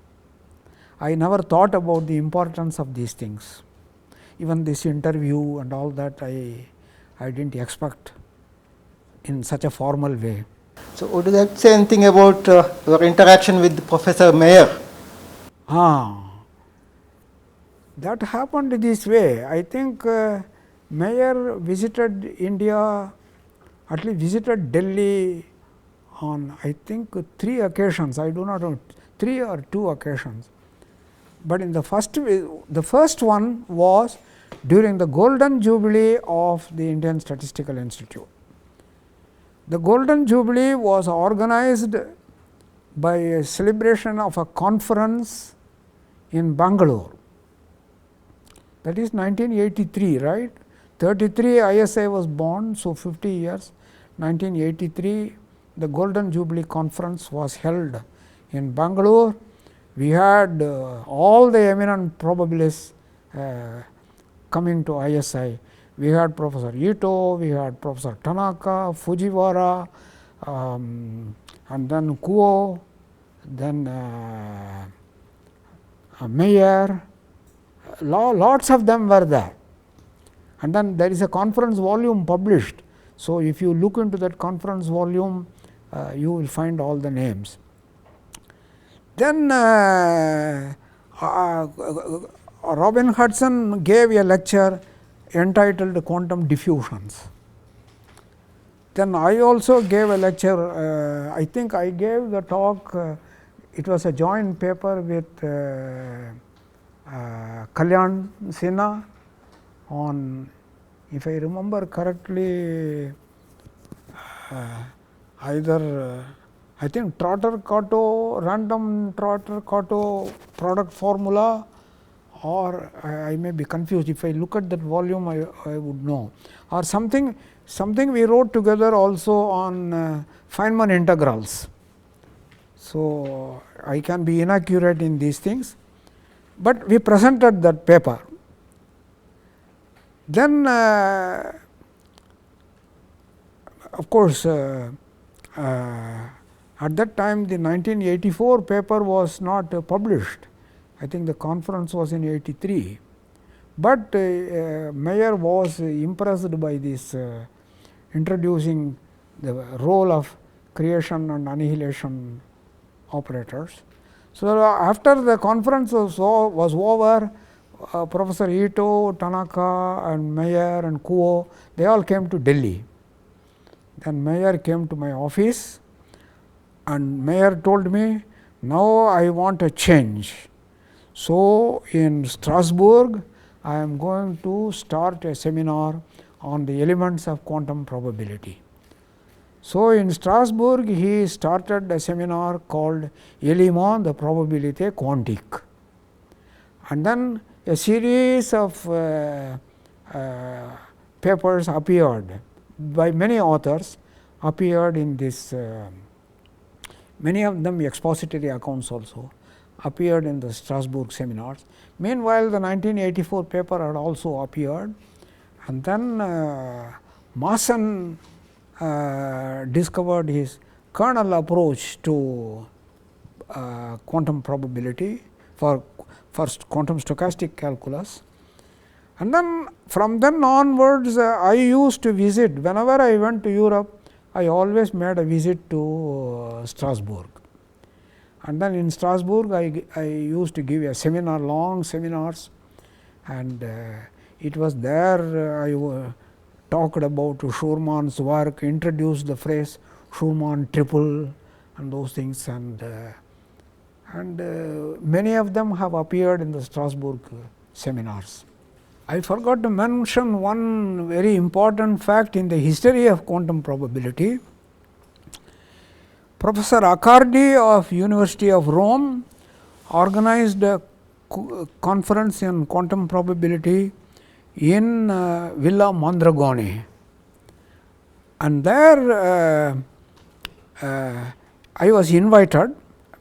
I never thought about the importance of these things. Even this interview and all that, I did not expect in such a formal way. So, would you like to say anything about your interaction with Professor Mayer? That happened this way. I think Mayer visited India, at least visited Delhi on, I think, 3 occasions. I do not know, 3 or 2 occasions. But in the first one was during the Golden Jubilee of the Indian Statistical Institute. The Golden Jubilee was organized by a celebration of a conference in Bangalore. That is 1983, right? 33 ISI was born, so 50 years. 1983, the Golden Jubilee conference was held in Bangalore. We had all the eminent probabilists coming to ISI. We had Professor Ito, we had Professor Tanaka, Fujiwara, and then Kuo, then Mayer, lots of them were there. And then there is a conference volume published. So, if you look into that conference volume, you will find all the names. Then Robin Hudson gave a lecture entitled Quantum Diffusions. Then I also gave a lecture, I think I gave the talk, it was a joint paper with Kalyan Sinha on, if I remember correctly, either I think Trotter-Kato, random Trotter-Kato product formula, or I may be confused. If I look at that volume, I would know, or something we wrote together also on Feynman integrals. So, I can be inaccurate in these things, but we presented that paper. Then of course, at that time the 1984 paper was not published. I think the conference was in 83, but Mayer was impressed by this introducing the role of creation and annihilation operators. So, after the conference was over, Professor Ito, Tanaka and Mayer and Kuo, they all came to Delhi. Then Mayer came to my office and Mayer told me, now I want a change. So, in Strasbourg, I am going to start a seminar on the elements of quantum probability. So, in Strasbourg, he started a seminar called Éléments de probabilité quantique. And then a series of papers appeared by many authors, appeared in this, many of them expository accounts also appeared in the Strasbourg seminars. Meanwhile, the 1984 paper had also appeared, and then Maassen discovered his kernel approach to quantum probability for first quantum stochastic calculus. And then from then onwards, I used to visit, whenever I went to Europe, I always made a visit to Strasbourg. And then in Strasbourg, I used to give a seminar, long seminars, and it was there I talked about Schurmann's work, introduced the phrase Schumann triple and those things, and many of them have appeared in the Strasbourg seminars. I forgot to mention one very important fact in the history of quantum probability. Professor Accardi of University of Rome organized a conference in quantum probability in Villa Mondragone, and there I was invited.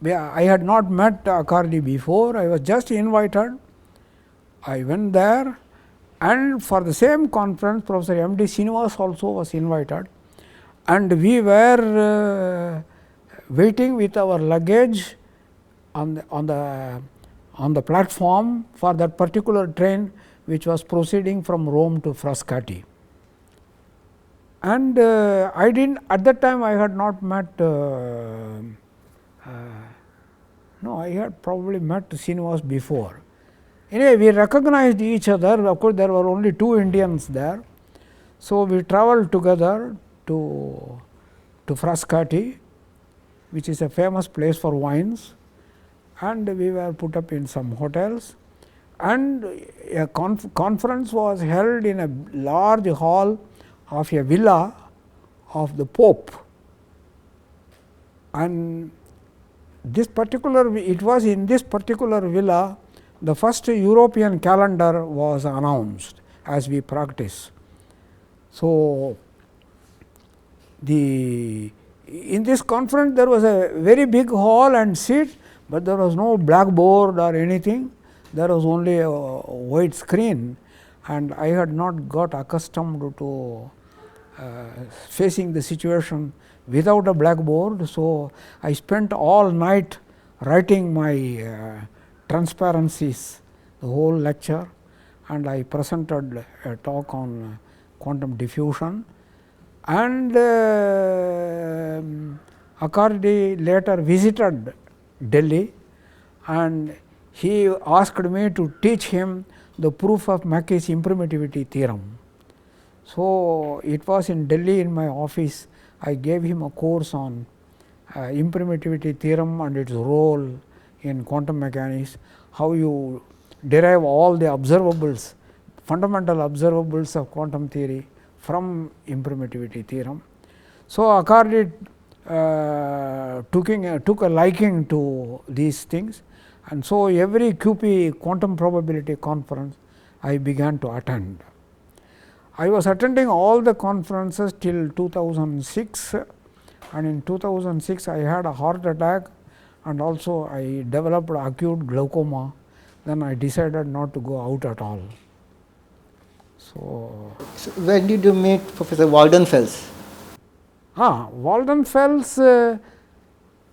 I had not met Accardi before, I was just invited. I went there, and for the same conference Professor M.D. Srinivas also was invited, and we were waiting with our luggage on the platform for that particular train which was proceeding from Rome to Frascati. And I didn't, at that time I had not met, no, I had probably met Srinivas before. Anyway, we recognized each other. Of course, there were only 2 Indians there. So, we travelled together to Frascati, which is a famous place for wines, and we were put up in some hotels, and a conference was held in a large hall of a villa of the Pope. And this particular, it was in this particular villa the first European calendar was announced as we practice. So, in this conference there was a very big hall and seats, but there was no blackboard or anything. There was only a white screen, and I had not got accustomed to facing the situation without a blackboard. So, I spent all night writing my transparencies, the whole lecture, and I presented a talk on quantum diffusion. And Accardi later visited Delhi, and he asked me to teach him the proof of Mackey's impermittivity theorem. So, it was in Delhi in my office. I gave him a course on impermittivity theorem and its role in quantum mechanics, how you derive all the observables, fundamental observables of quantum theory from impermittivity theorem. So, Accardi took a liking to these things, and so every QP quantum probability conference I began to attend. I was attending all the conferences till 2006, and in 2006 I had a heart attack, and also I developed acute glaucoma. Then I decided not to go out at all. So when did you meet Professor Waldenfels? Waldenfels,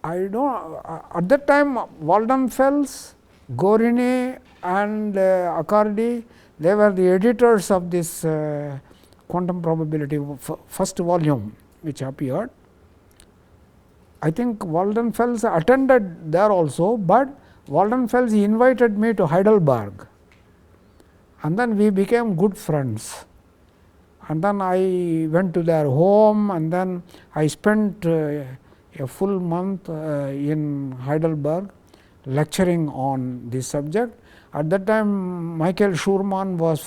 I don't at that time Waldenfels, Gorini and Accardi, they were the editors of this quantum probability first volume which appeared. I think Waldenfels attended there also, but Waldenfels invited me to Heidelberg, and then we became good friends. And then I went to their home, and then I spent a full month in Heidelberg lecturing on this subject. At that time, Michael Schurman was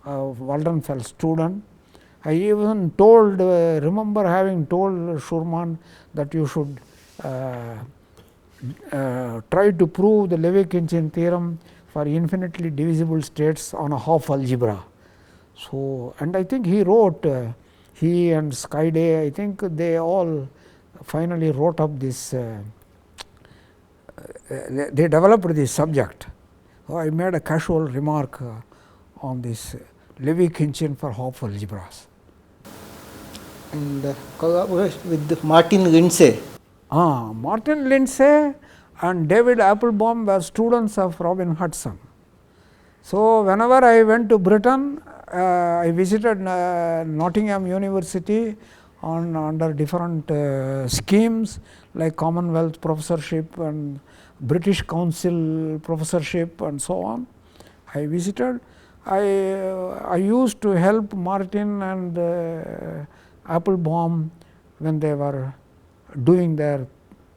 Waldenfels' student. I even told, remember having told Schurman that you should try to prove the Levi-Khinchin theorem for infinitely divisible states on a half algebra. So, and I think he wrote, he and Skyday, I think they all finally wrote up this, they developed this subject. So, I made a casual remark on this Levi-Khinchin for half algebras. And collaboration with Martin Lindsay. Martin Lindsay and David Applebaum were students of Robin Hudson. So, whenever I went to Britain, I visited Nottingham University under different schemes like Commonwealth professorship and British Council professorship and so on. I visited. I used to help Martin and Applebaum when they were doing their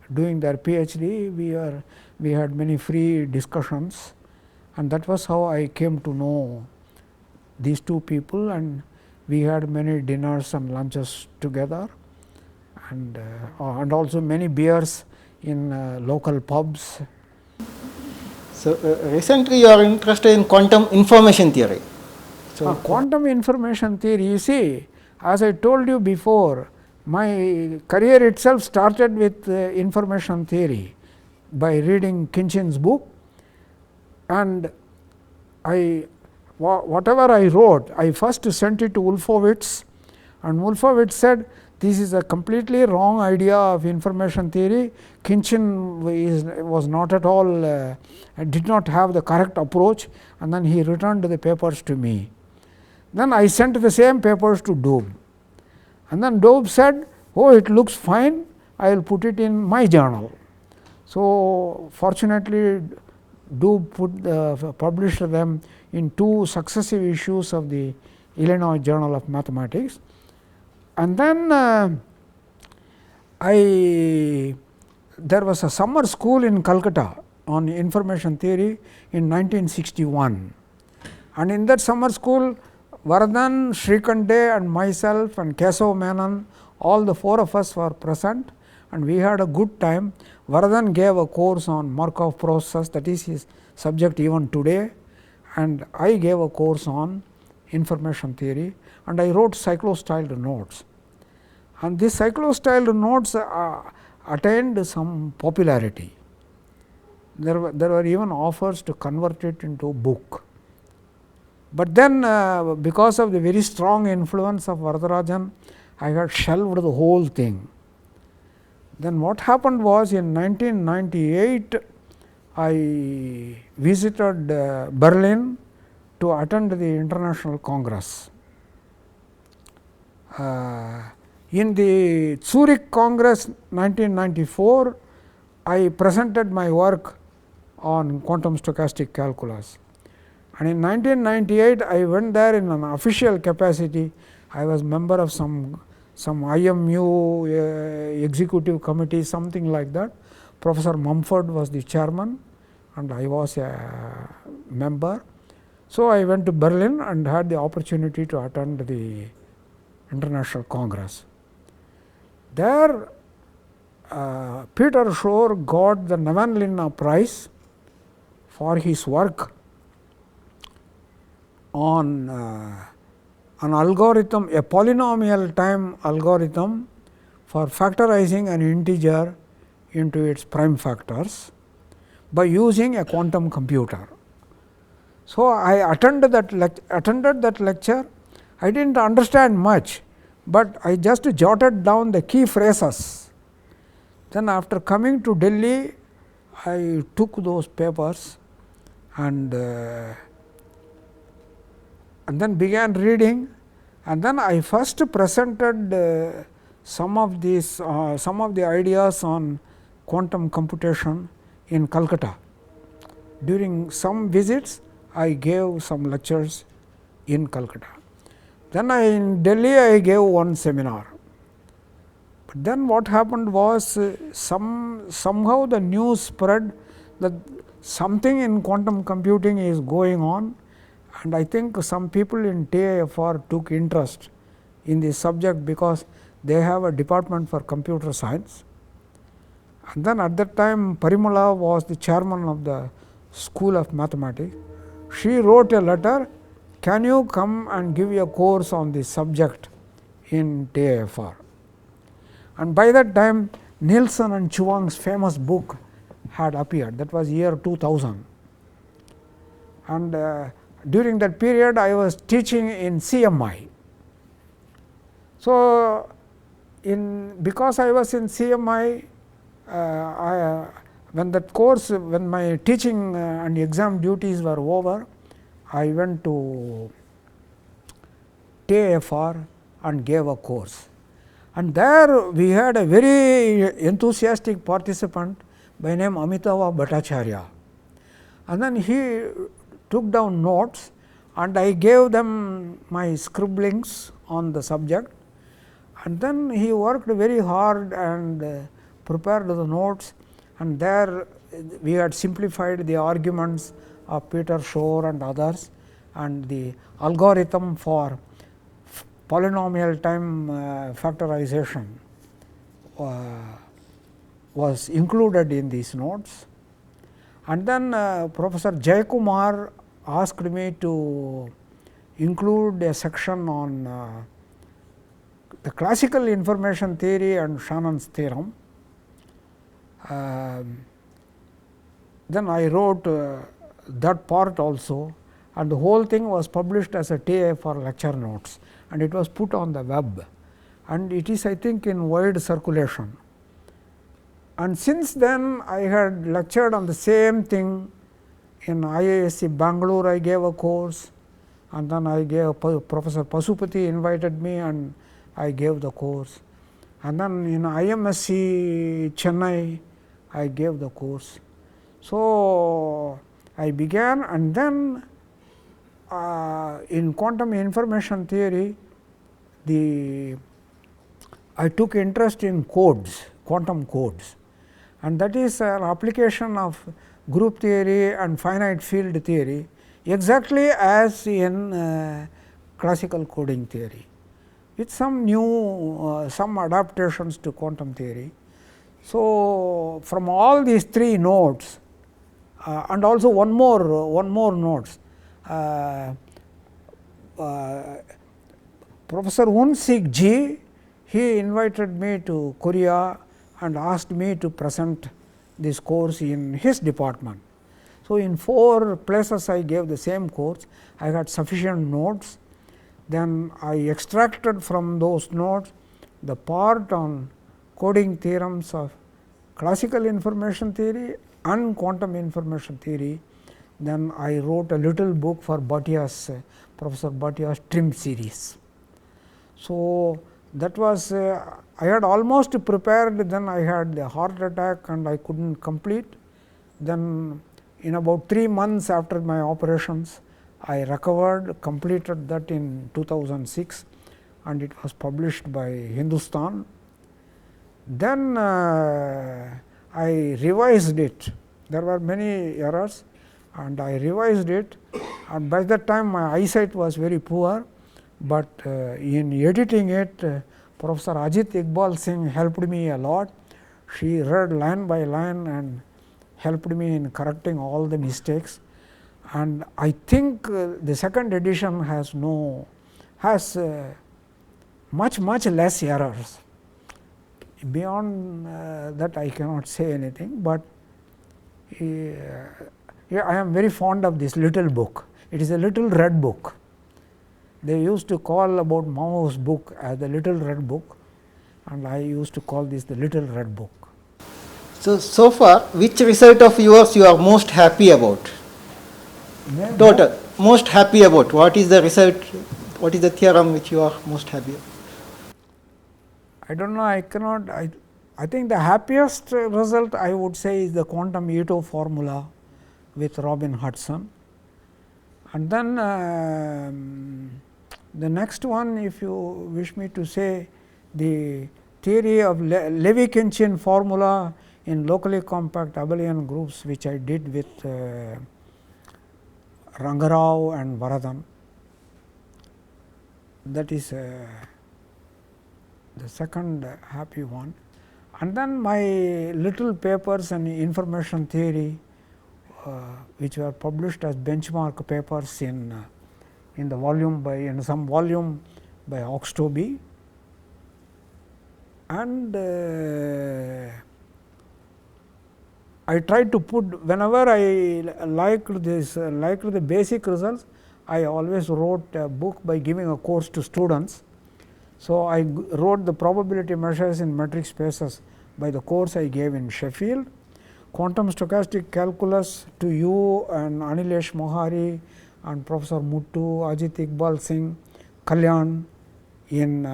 PhD. We had many free discussions, and that was how I came to know these two people, and we had many dinners and lunches together, and also many beers in local pubs. So, recently you are interested in quantum information theory. So, quantum information theory, you see, as I told you before, my career itself started with information theory by reading Khinchin's book, and whatever I wrote, I first sent it to Wolfowitz, and Wolfowitz said, this is a completely wrong idea of information theory. Khinchin was not at all, did not have the correct approach, and then he returned the papers to me. Then I sent the same papers to Doob, and then Doob said, oh, it looks fine, I will put it in my journal. So, fortunately, Doob published them in 2 successive issues of the Illinois Journal of Mathematics. And then there was a summer school in Calcutta on information theory in 1961, and in that summer school, Vardhan, Shrikande and myself and Kesav Menon, all the 4 of us were present, and we had a good time. Vardhan gave a course on Markov process, that is his subject even today, and I gave a course on information theory, and I wrote cyclostyled notes. And these cyclostyled notes attained some popularity. There were even offers to convert it into a book. But then because of the very strong influence of Varadarajan, I had shelved the whole thing. Then what happened was, in 1998, I visited Berlin to attend the International Congress. In the Zurich Congress 1994, I presented my work on quantum stochastic calculus. And in 1998, I went there in an official capacity. I was member of some IMU executive committee, something like that. Professor Mumford was the chairman and I was a member. So, I went to Berlin and had the opportunity to attend the International Congress. There, Peter Shor got the Nevanlinna Prize for his work on an algorithm, a polynomial time algorithm for factorizing an integer into its prime factors by using a quantum computer. So, I attended that lecture. I did not understand much, but I just jotted down the key phrases. Then after coming to Delhi, I took those papers and then began reading, and then I first presented some of the ideas on quantum computation in Calcutta. During some visits, I gave some lectures in Calcutta. Then in Delhi, I gave one seminar. But then what happened was somehow the news spread that something in quantum computing is going on, and I think some people in TIFR took interest in this subject because they have a department for computer science. And then at that time, Parimala was the chairman of the School of Mathematics. She wrote a letter, can you come and give a course on this subject in TIFR? And by that time, Nielsen and Chuang's famous book had appeared, that was year 2000. And during that period, I was teaching in CMI. So, because I was in CMI, when my teaching and exam duties were over, I went to TIFR and gave a course. And there we had a very enthusiastic participant by name Amitava Bhattacharya. And then he took down notes and I gave them my scribblings on the subject. And then he worked very hard and prepared the notes, and there we had simplified the arguments of Peter Shor and others, and the algorithm for polynomial time factorization was included in these notes. And then Professor Jayakumar asked me to include a section on the classical information theory and Shannon's theorem. Then I wrote that part also, and the whole thing was published as a TIFR lecture notes, and it was put on the web, and it is, I think, in wide circulation. And since then I had lectured on the same thing in ISI Bangalore. I gave a course, and then I gave Professor Pasupati invited me and I gave the course, and then in IMSC Chennai I gave the course. So, I began, and then in quantum information theory, I took interest in codes, quantum codes, and that is an application of group theory and finite field theory exactly as in classical coding theory, with some new some adaptations to quantum theory. So, from all these three notes and also one more notes, Professor Woon-Sik Ji, he invited me to Korea and asked me to present this course in his department. So, in 4 places I gave the same course. I had sufficient notes. Then I extracted from those notes the part on coding theorems of classical information theory and quantum information theory. Then I wrote a little book for Bhatia's Professor Bhatia's TRIM series. So, that was I had almost prepared, then I had the heart attack and I could not complete. Then in about 3 months after my operations, I recovered, completed that in 2006 and it was published by Hindustan. Then I revised it. There were many errors and I revised it, and by that time my eyesight was very poor, but in editing it Professor Ajit Iqbal Singh helped me a lot. She read line by line and helped me in correcting all the mistakes, and I think the second edition has much less errors. Beyond that I cannot say anything, but I am very fond of this little book. It is a little red book. They used to call about Mao's book as the little red book, and I used to call this the little red book. So far, which result of yours you are most happy about? Total, most happy about. What is the result? What is the theorem which you are most happy about? I don't know, I cannot, I think the happiest result I would say is the quantum Ito formula with Robin Hudson. And then the next one, if you wish me to say, the theory of Levi-Kenshin formula in locally compact abelian groups, which I did with Rangarao and Varadan. That is the second happy one. And then my little papers on information theory, which were published as benchmark papers in the volume in some volume by Oxtoby, and I tried to put, whenever I liked the basic results, I always wrote a book by giving a course to students. So, I wrote the probability measures in metric spaces by the course I gave in Sheffield, quantum stochastic calculus to you and Anilesh Mohari and Professor Muttu, Ajit Iqbal Singh, Kalyan in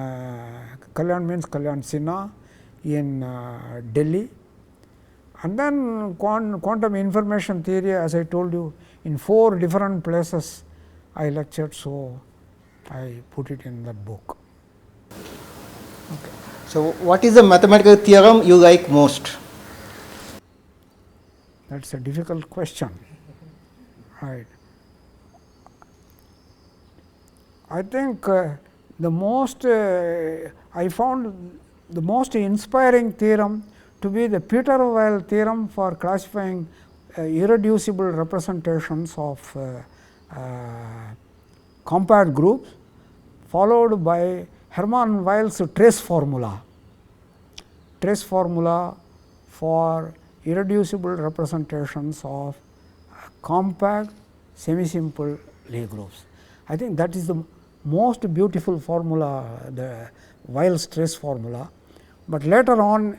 Kalyan means Kalyan Sinha in Delhi, and then quantum information theory, as I told you, in 4 different places I lectured. So, I put it in that book. Okay. So, what is the mathematical theorem you like most? That is a difficult question, right. I think the most I found the most inspiring theorem to be the Peter-Weyl theorem for classifying irreducible representations of compact groups, followed by Hermann Weyl's trace formula for irreducible representations of compact semi-simple Lie groups. I think that is the most beautiful formula, the Weyl's trace formula, but later on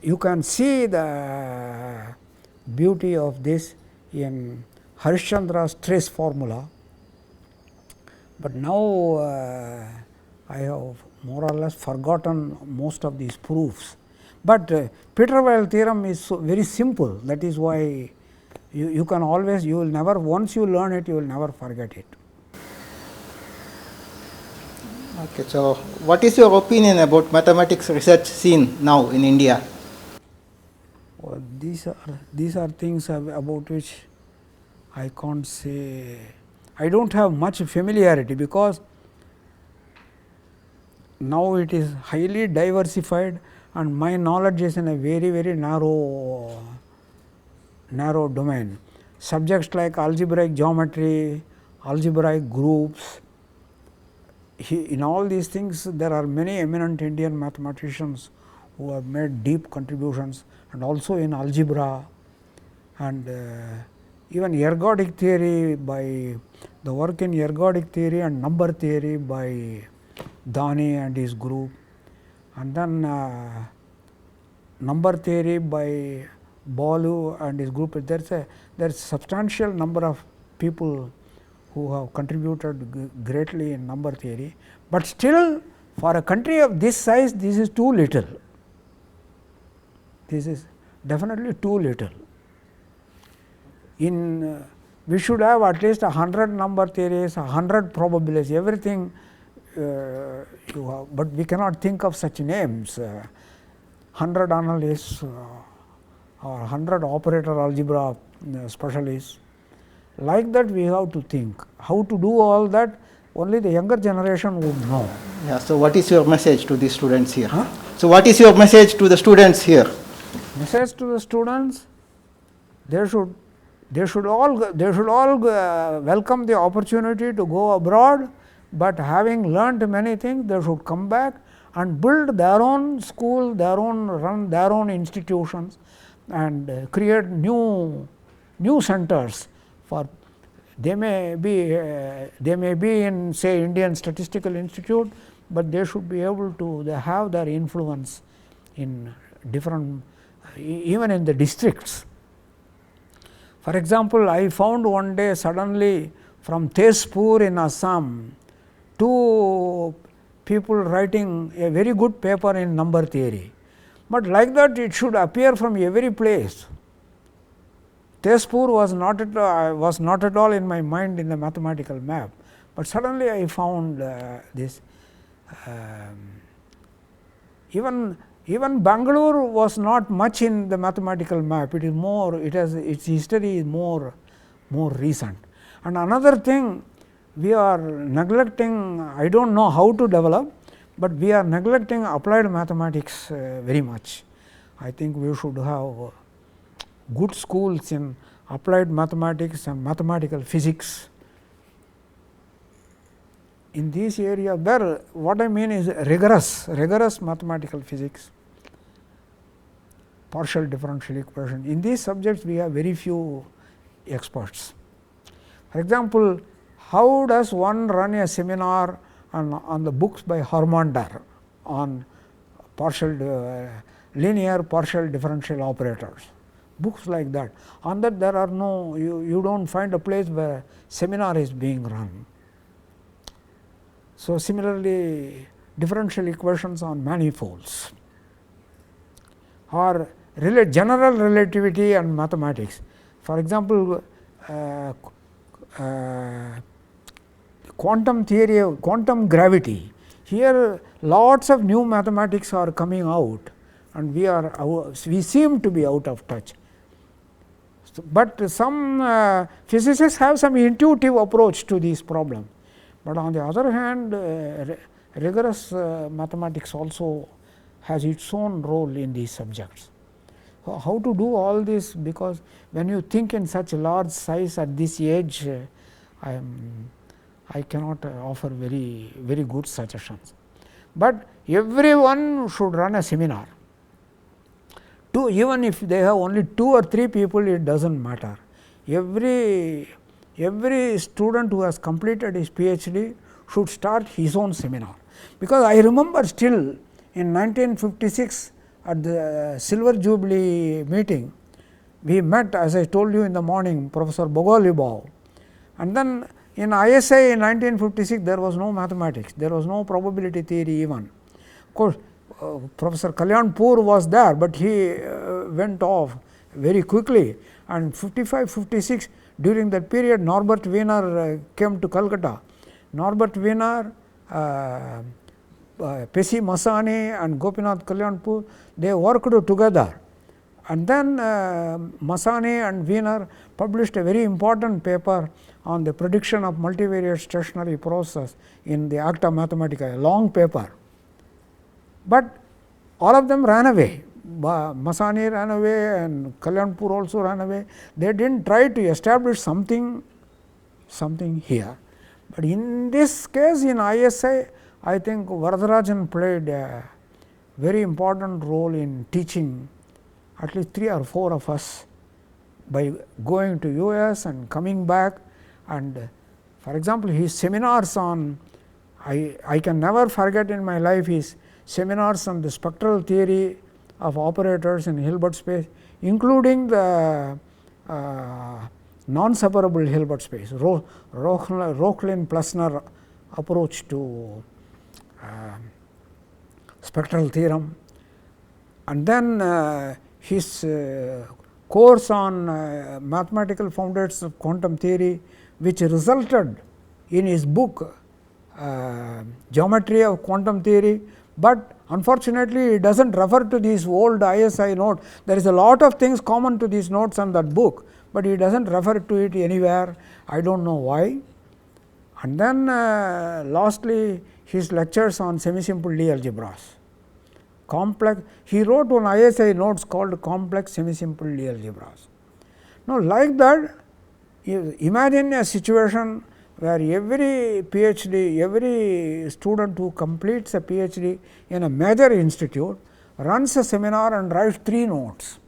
you can see the beauty of this in Harishchandra's trace formula, but now I have more or less forgotten most of these proofs. But Peter-Weyl theorem is very simple, that is why you can always, you will never, once you learn it, you will never forget it. Okay, so what is your opinion about mathematics research scene now in India? Well, these are things about which I can't say. I don't have much familiarity, because now it is highly diversified and my knowledge is in a very narrow domain. Subjects like algebraic geometry, algebraic groups, in all these things there are many eminent Indian mathematicians who have made deep contributions, and also in algebra, and even ergodic theory, by the work in ergodic theory and number theory by Dani and his group, and then number theory by Balu and his group, there's substantial number of people who have contributed greatly in number theory, but still for a country of this size this is too little. This is definitely too little. In we should have at least 100 number theories, 100 probabilities, everything you have, but we cannot think of such names. 100 analysts or 100 operator algebra specialists. Like that we have to think. How to do all that, only the younger generation would know. Yeah, so what is your message to the students here? So what is your message to the students here? Message to the students, they should all welcome the opportunity to go abroad, but having learnt many things, they should come back and build their own school, run their own institutions, and create new centers. For they may be in, say, Indian Statistical Institute, but they should be able to they have their influence in different, even in the districts. For example, I found one day suddenly from Tezpur in Assam, 2 people writing a very good paper in number theory, but like that it should appear from every place. Tezpur was not at all in my mind in the mathematical map, but suddenly I found this. Even Bangalore was not much in the mathematical map. It is more. Its history is more recent. And another thing, we are neglecting. I don't know how to develop, but we are neglecting applied mathematics very much. I think we should have good schools in applied mathematics and mathematical physics. In this area, where what I mean is rigorous mathematical physics, partial differential equation. In these subjects, we have very few experts. For example, how does one run a seminar on the books by Harmander on linear partial differential operators? Books like that. On that there are no, you don't find a place where seminar is being run. So, similarly, differential equations on manifolds or general relativity and mathematics. For example, quantum theory, quantum gravity. Here lots of new mathematics are coming out, and we seem to be out of touch. But some physicists have some intuitive approach to these problems, but on the other hand, rigorous mathematics also has its own role in these subjects. So, how to do all this, because when you think in such a large size at this age, I cannot offer very good suggestions, but everyone should run a seminar. Even if they have only 2 or 3 people, it does not matter. Every student who has completed his PhD should start his own seminar, because I remember still in 1956 at the Silver Jubilee meeting, we met, as I told you in the morning, Professor Bogolubov, and then in ISI in 1956 there was no mathematics, there was no probability theory even. Of course, Professor Kalyanpur was there, but he went off very quickly, and 55-56 during that period Norbert Wiener came to Calcutta. Norbert Wiener, Pesi Masani and Gopinath Kalyanpur, they worked together, and then Masani and Wiener published a very important paper on the prediction of multivariate stationary process in the Acta Mathematica, a long paper. But all of them ran away. Masani ran away and Kalyanpur also ran away. They did not try to establish something here. But in this case, in ISI, I think Varadarajan played a very important role in teaching at least 3 or 4 of us by going to US and coming back. And for example, his seminars on, I can never forget in my life his seminars on the spectral theory of operators in Hilbert space including the non-separable Hilbert space, Rochlin-Plessner approach to spectral theorem, and then his course on mathematical foundations of quantum theory, which resulted in his book Geometry of Quantum Theory, but unfortunately, it does not refer to these old ISI notes. There is a lot of things common to these notes on that book, but he does not refer to it anywhere. I do not know why. And then lastly, his lectures on semi-simple D algebras. Complex, he wrote one ISI notes called complex semi-simple D algebras. Now, like that, you imagine a situation where every PhD, every student who completes a PhD in a major institute runs a seminar and writes 3 notes.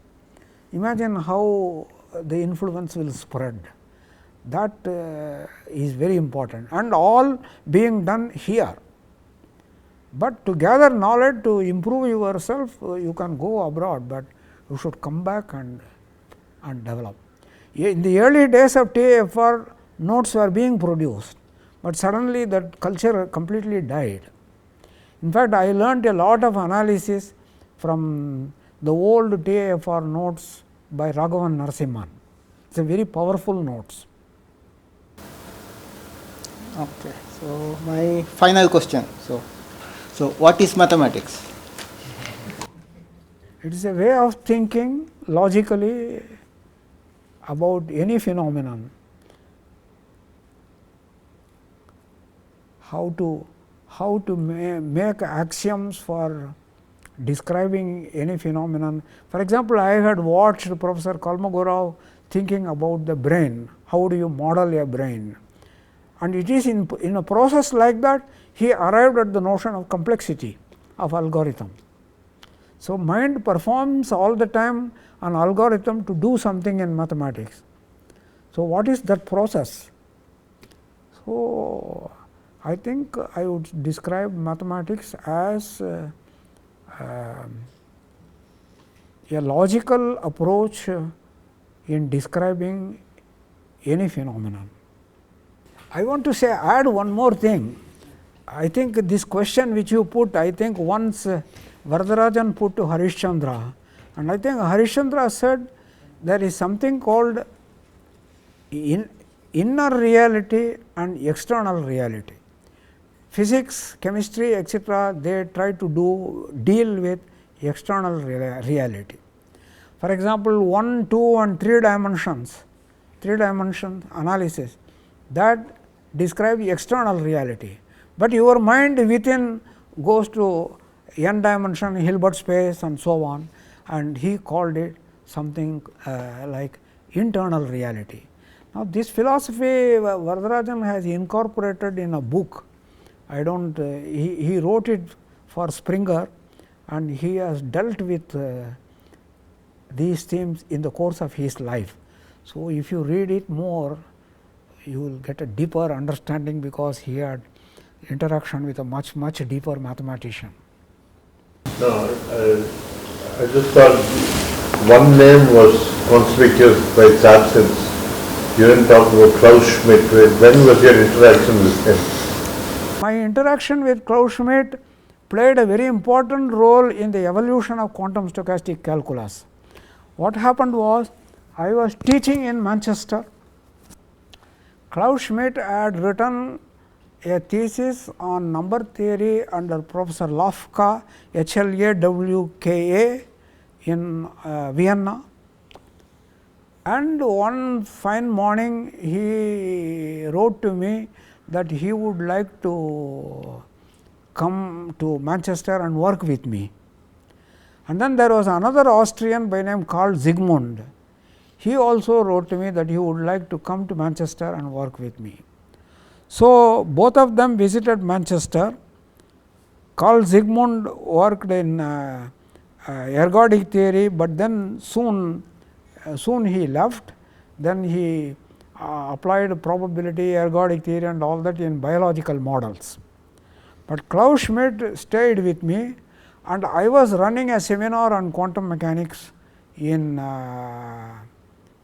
Imagine how the influence will spread. That is very important, and all being done here. But to gather knowledge, to improve yourself, you can go abroad, but you should come back and develop. In the early days of TAFR, notes were being produced, but suddenly that culture completely died. In fact, I learned a lot of analysis from the old TAFR notes by Raghavan Narasimhan. It is a very powerful notes. Okay. So, my final question. So what is mathematics? It is a way of thinking logically about any phenomenon. How to make axioms for describing any phenomenon. For example, I had watched Professor Kolmogorov thinking about the brain. How do you model a brain? And it is in a process like that he arrived at the notion of complexity of algorithm. So, mind performs all the time an algorithm to do something in mathematics. So, what is that process? So, I think I would describe mathematics as a logical approach in describing any phenomenon. I want to say add one more thing. I think this question which you put, I think once Varadarajan put to Harishchandra, and I think Harishchandra said there is something called inner reality and external reality. Physics, chemistry, etc., they try to deal with external reality. For example, 1, 2 and 3 dimensions, 3 dimension analysis, that describe external reality, but your mind within goes to n dimension Hilbert space and so on, and he called it something like internal reality. Now, this philosophy Varadarajan has incorporated in a book. I do not he wrote it for Springer, and he has dealt with these themes in the course of his life. So, if you read it more, you will get a deeper understanding, because he had interaction with a much deeper mathematician. No, I just thought one name was conspicuous by its absence. You didn't talk about Klaus Schmidt. When was your interaction with him? My interaction with Klaus Schmidt played a very important role in the evolution of quantum stochastic calculus. What happened was, I was teaching in Manchester. Klaus Schmidt had written a thesis on number theory under Professor Lofka, HLAWKA in Vienna, and one fine morning he wrote to me that he would like to come to Manchester and work with me. And then there was another Austrian by name Carl Zygmunt. He also wrote to me that he would like to come to Manchester and work with me. So, both of them visited Manchester. Carl Zygmunt worked in ergodic theory, but then soon he left. Then he applied probability, ergodic theory and all that in biological models. But Klaus Schmidt stayed with me, and I was running a seminar on quantum mechanics in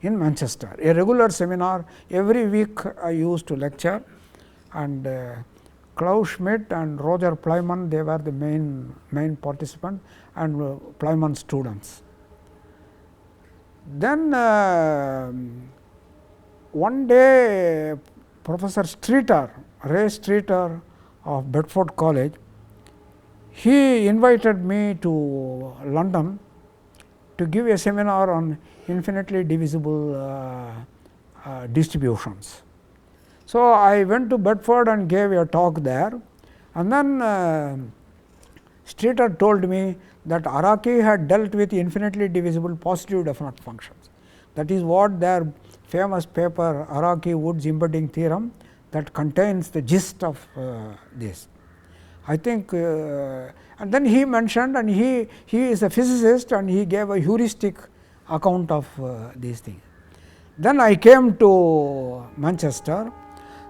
Manchester, a regular seminar. Every week I used to lecture, and Klaus Schmidt and Roger Plyman, they were the main participants, and Plyman students. Then one day Professor Streeter, Ray Streeter of Bedford College, he invited me to London to give a seminar on infinitely divisible distributions. So, I went to Bedford and gave a talk there, and then Streeter told me that Araki had dealt with infinitely divisible positive definite functions. That is what their famous paper Araki Woods embedding theorem, that contains the gist of this. I think and then he mentioned, and he is a physicist, and he gave a heuristic account of these things. Then I came to Manchester.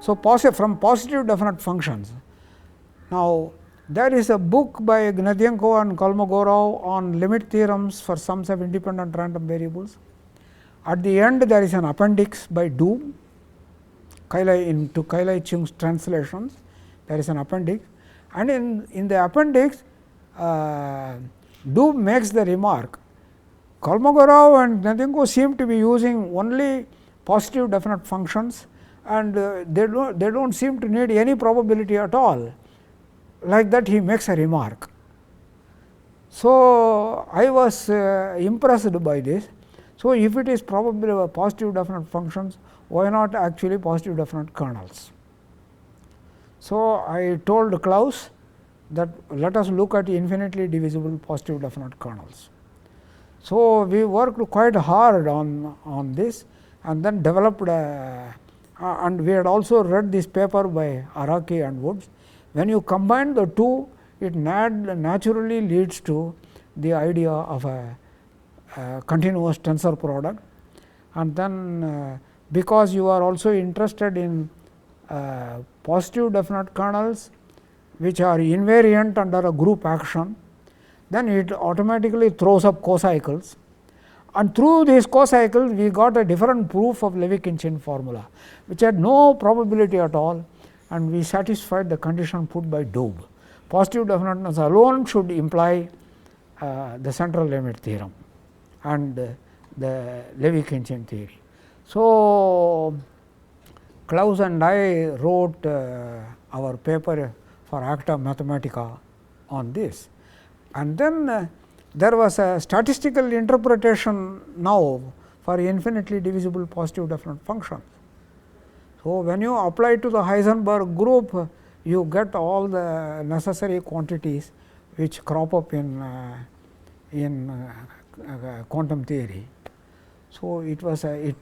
So, from positive definite functions. Now, there is a book by Gnatyenko and Kolmogorov on limit theorems for sums of independent random variables. At the end, there is an appendix by Doob, to Kailai Chung's translations. There is an appendix, and in the appendix, Doob makes the remark, Kolmogorov and Gnatyenko seem to be using only positive definite functions, and they do not seem to need any probability at all. Like that, he makes a remark. So, I was impressed by this. So, if it is probably positive definite functions, why not actually positive definite kernels? So, I told Klaus that let us look at infinitely divisible positive definite kernels. So, we worked quite hard on this, and then developed and we had also read this paper by Araki and Woods. When you combine the two, it naturally leads to the idea of a continuous tensor product, and then because you are also interested in positive definite kernels which are invariant under a group action, then it automatically throws up cocycles, and through these cocycles we got a different proof of Levi-Kinchin formula, which had no probability at all, and we satisfied the condition put by Doob. Positive definiteness alone should imply the central limit theorem and the Levi-Kinchin theory. So, Klaus and I wrote our paper for Acta Mathematica on this, and then there was a statistical interpretation now for infinitely divisible positive definite functions. So, when you apply to the Heisenberg group, you get all the necessary quantities which crop up in quantum theory. So, it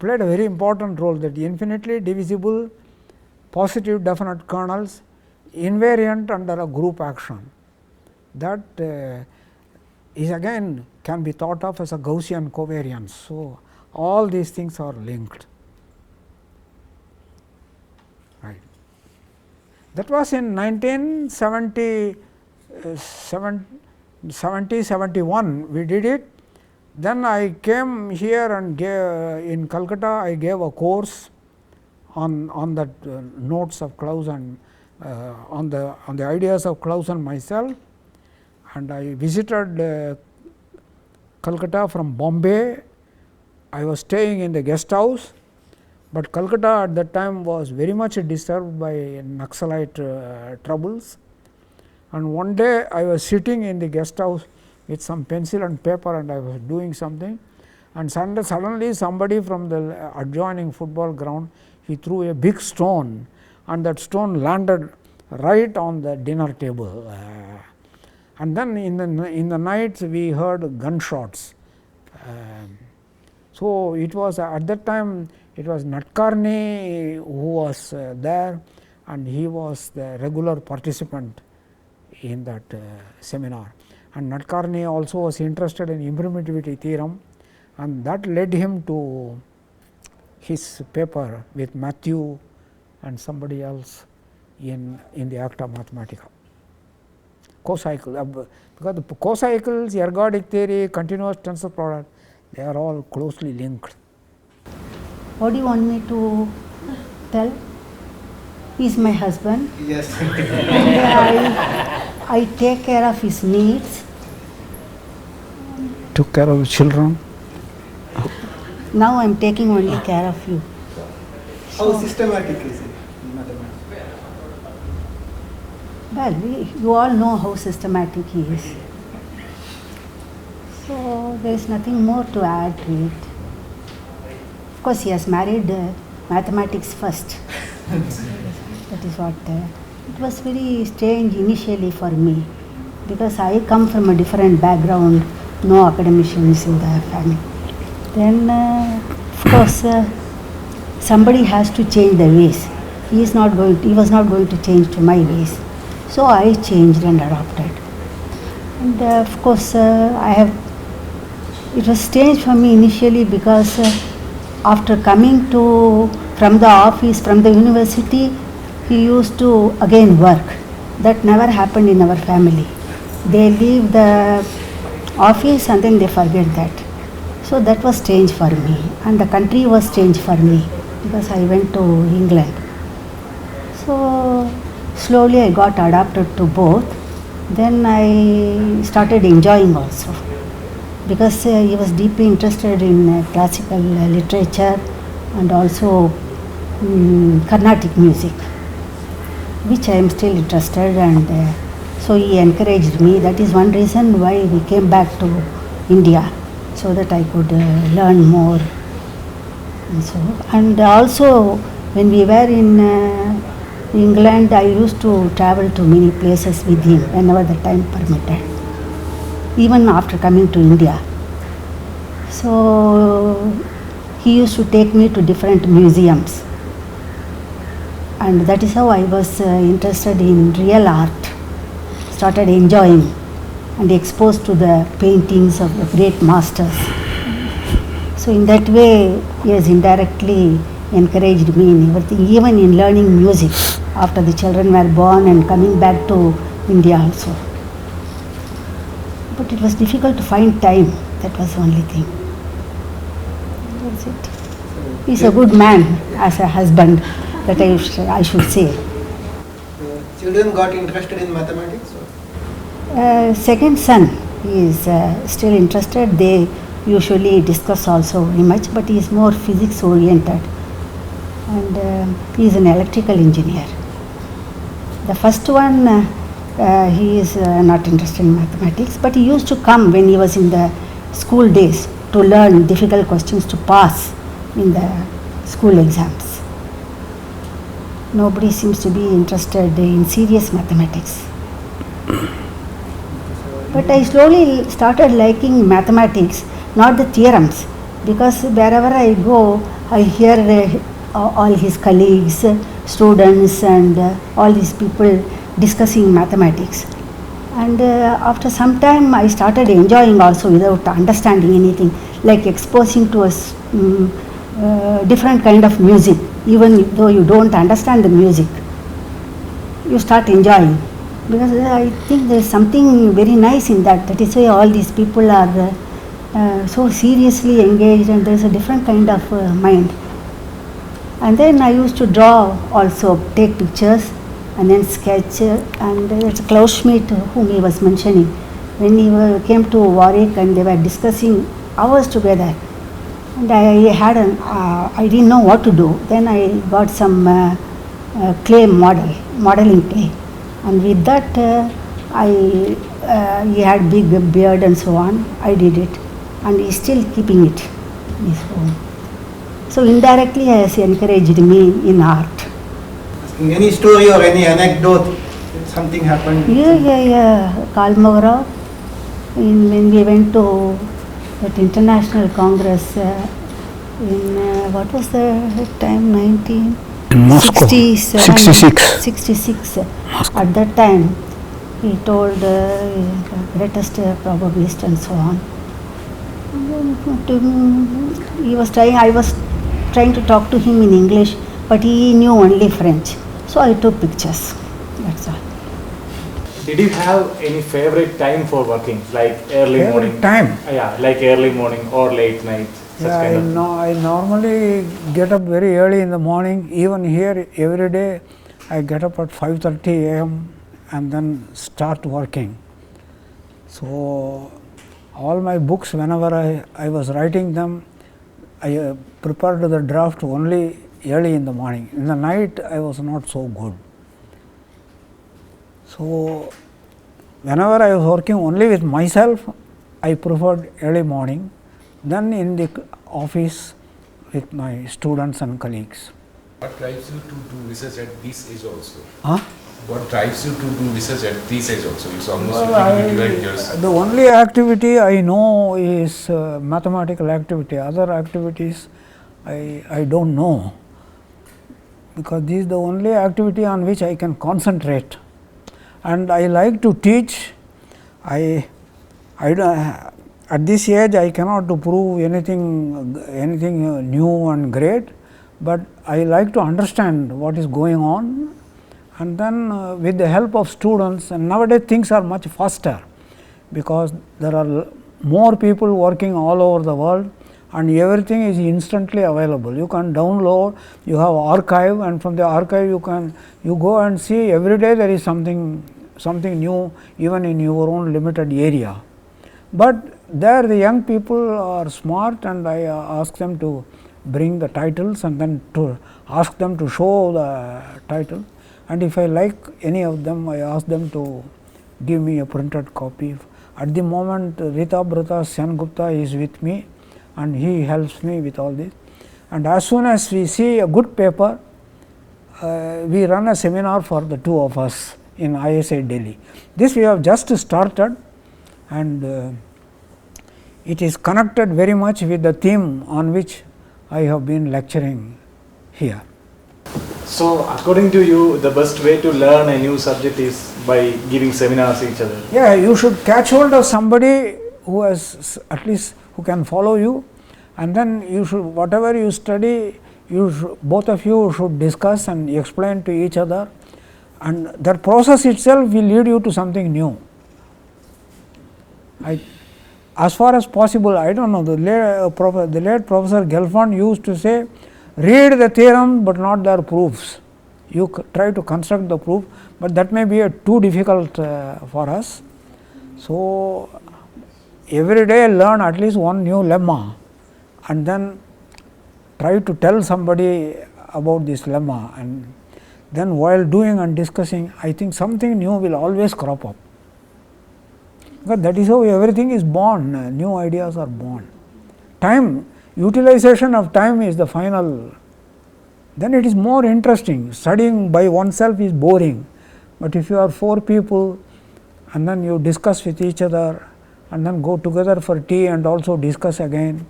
played a very important role, that infinitely divisible positive definite kernels invariant under a group action, that is again can be thought of as a Gaussian covariance. So, all these things are linked. Right. That was in 1971 we did it. Then I came here and in Calcutta I gave a course on that notes of Klaus and on the ideas of Klaus and myself, and I visited Calcutta from Bombay. I was staying in the guest house, but Calcutta at that time was very much disturbed by Naxalite troubles, and one day I was sitting in the guest house with some pencil and paper, and I was doing something, and suddenly somebody from the adjoining football ground, he threw a big stone, and that stone landed right on the dinner table. And then in the night we heard gunshots. So, it was at that time it was Nadkarni who was there, and he was the regular participant in that seminar, and Nadkarni also was interested in impermittivity theorem, and that led him to his paper with Matthew and somebody else in the Acta Mathematica. Cocycle, because the cocycles, ergodic theory, continuous tensor product, They are all closely linked. What do you want me to tell? He is my husband. Yes. And I take care of his needs. Took care of children. Now I am taking only care of you. How systematic is it in mathematics? Well, you all know how systematic he is. So there is nothing more to add to it. Of course, he has married mathematics first. That is what. It was very strange initially for me because I come from a different background, no academicians in the family. Then, of course, somebody has to change the ways. He was not going to change to my ways. So I changed and adopted. And of course, it was strange for me initially because after coming from the office, from the university, he used to again work. That never happened in our family. They leave the office and then they forget that. So that was strange for me, and the country was strange for me because I went to England. So slowly I got adapted to both. Then I started enjoying also because he was deeply interested in classical literature and also Carnatic music, which I am still interested, and so he encouraged me. That is one reason why we came back to India, so that I could learn more. And also when we were in England, I used to travel to many places with him whenever the time permitted, even after coming to India. So he used to take me to different museums, and that is how I was interested in real art, started enjoying and exposed to the paintings of the great masters. So in that way, he has indirectly encouraged me in everything, even in learning music after the children were born and coming back to India also. But it was difficult to find time, that was the only thing. That's it. He's a good man as a husband, that I should say. Children got interested in mathematics? Second son, he is still interested. They usually discuss also very much, but he is more physics oriented, and he is an electrical engineer. The first one, he is not interested in mathematics, but he used to come when he was in the school days to learn difficult questions to pass in the school exams. Nobody seems to be interested in serious mathematics. But I slowly started liking mathematics, not the theorems, because wherever I go, I hear all his colleagues, students, and all these people discussing mathematics. And after some time, I started enjoying also without understanding anything, like exposing to a different kind of music. Even though you don't understand the music, you start enjoying. Because I think there is something very nice in that. That is why all these people are so seriously engaged, and there is a different kind of mind. And then I used to draw also, take pictures and then sketch. And it's Klaus Schmidt whom he was mentioning. When he came to Warwick and they were discussing hours together, and I didn't know what to do. Then I got some clay modeling clay. And with that, he had big beard and so on. I did it, and he's still keeping it in his home. So indirectly, he has encouraged me in art. Any story or any anecdote, something happened? Yeah. Kalmogorov, when we went to that international congress in what was the time, 19? In Moscow, 66. At that time, he told the greatest probabilist and so on. I was trying to talk to him in English, but he knew only French. So I took pictures. That's all. Did you have any favorite time for working, like early Favorite morning? time? Yeah, like early morning or late night. Such Yeah, kind of I normally get up very early in the morning. Even here, every day, I get up at 5:30 a.m. and then start working. So, all my books, whenever I was writing them, I prepared the draft only early in the morning. In the night, I was not so good. So, whenever I was working only with myself, I preferred early morning, then in the office with my students and colleagues. What drives you to do research at this age also? Huh? What drives you to do research at this age also? It's almost Well, 25 years. the only activity I know is mathematical activity. Other activities I don't know, because this is the only activity on which I can concentrate. And I like to teach. At this age I cannot to prove anything new and great, but I like to understand what is going on, and then with the help of students, and nowadays things are much faster, because there are more people working all over the world and everything is instantly available. You can download, you have archive, and from the archive you go and see every day there is something new, even in your own limited area. But there the young people are smart, and I ask them to bring the titles and then to ask them to show the title, and if I like any of them, I ask them to give me a printed copy. At the moment, Rita Brata Sengupta is with me and he helps me with all this, and as soon as we see a good paper, we run a seminar for the two of us in ISI Delhi. This we have just started, and it is connected very much with the theme on which I have been lecturing here. So, according to you, the best way to learn a new subject is by giving seminars each other? Yeah, you should catch hold of somebody who has at least who can follow you, and then you should, whatever you study, both of you should discuss and explain to each other, and that process itself will lead you to something new. As far as possible, I don't know, the late Professor Gelfand used to say, read the theorem but not their proofs. You try to construct the proof, but that may be too difficult for us. So, every day learn at least one new lemma, and then try to tell somebody about this lemma, and then while doing and discussing, I think something new will always crop up. Because that is how everything is born, new ideas are born. Time, utilization of time is the final, then it is more interesting. Studying by oneself is boring, but if you are 4 people and then you discuss with each other and then go together for tea and also discuss again,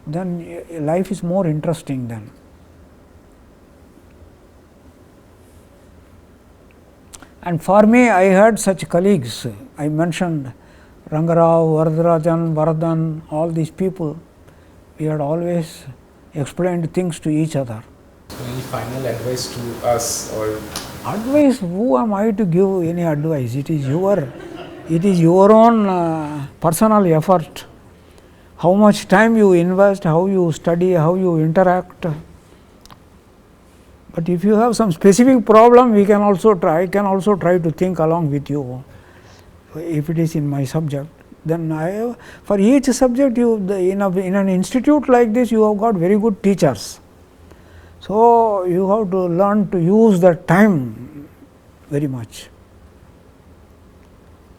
then life is more interesting then. And for me, I had such colleagues. I mentioned Rangarao, Varadarajan, Varadan, all these people. We had always explained things to each other. So, any final advice to us or? Advice? Who am I to give any advice? It is your own personal effort. How much time you invest, how you study, how you interact. But if you have some specific problem, I can also try to think along with you. If it is in my subject, then for each subject, in an institute like this, you have got very good teachers. So, you have to learn to use that time very much.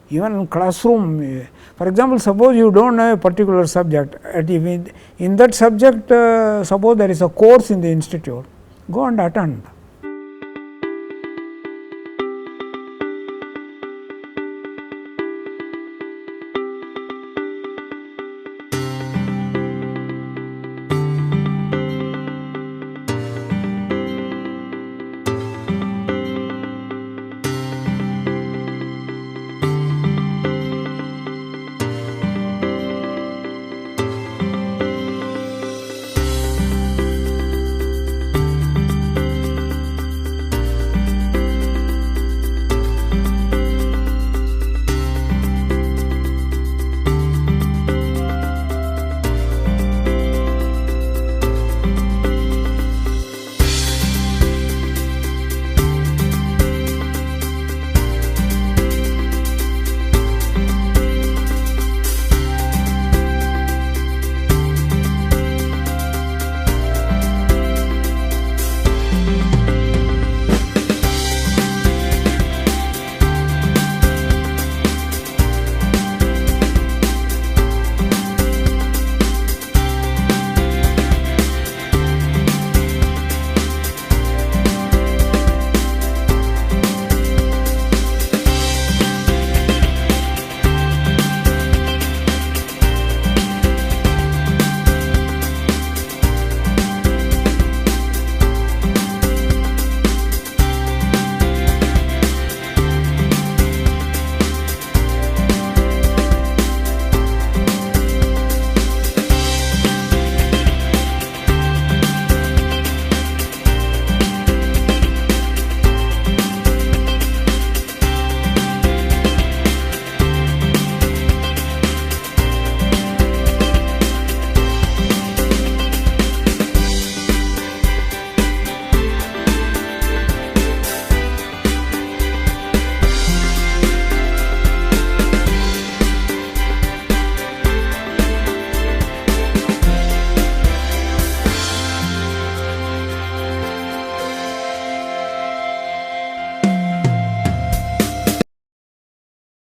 Even in classroom, for example, suppose you don't know a particular subject, in that subject, suppose there is a course in the institute, go and attend.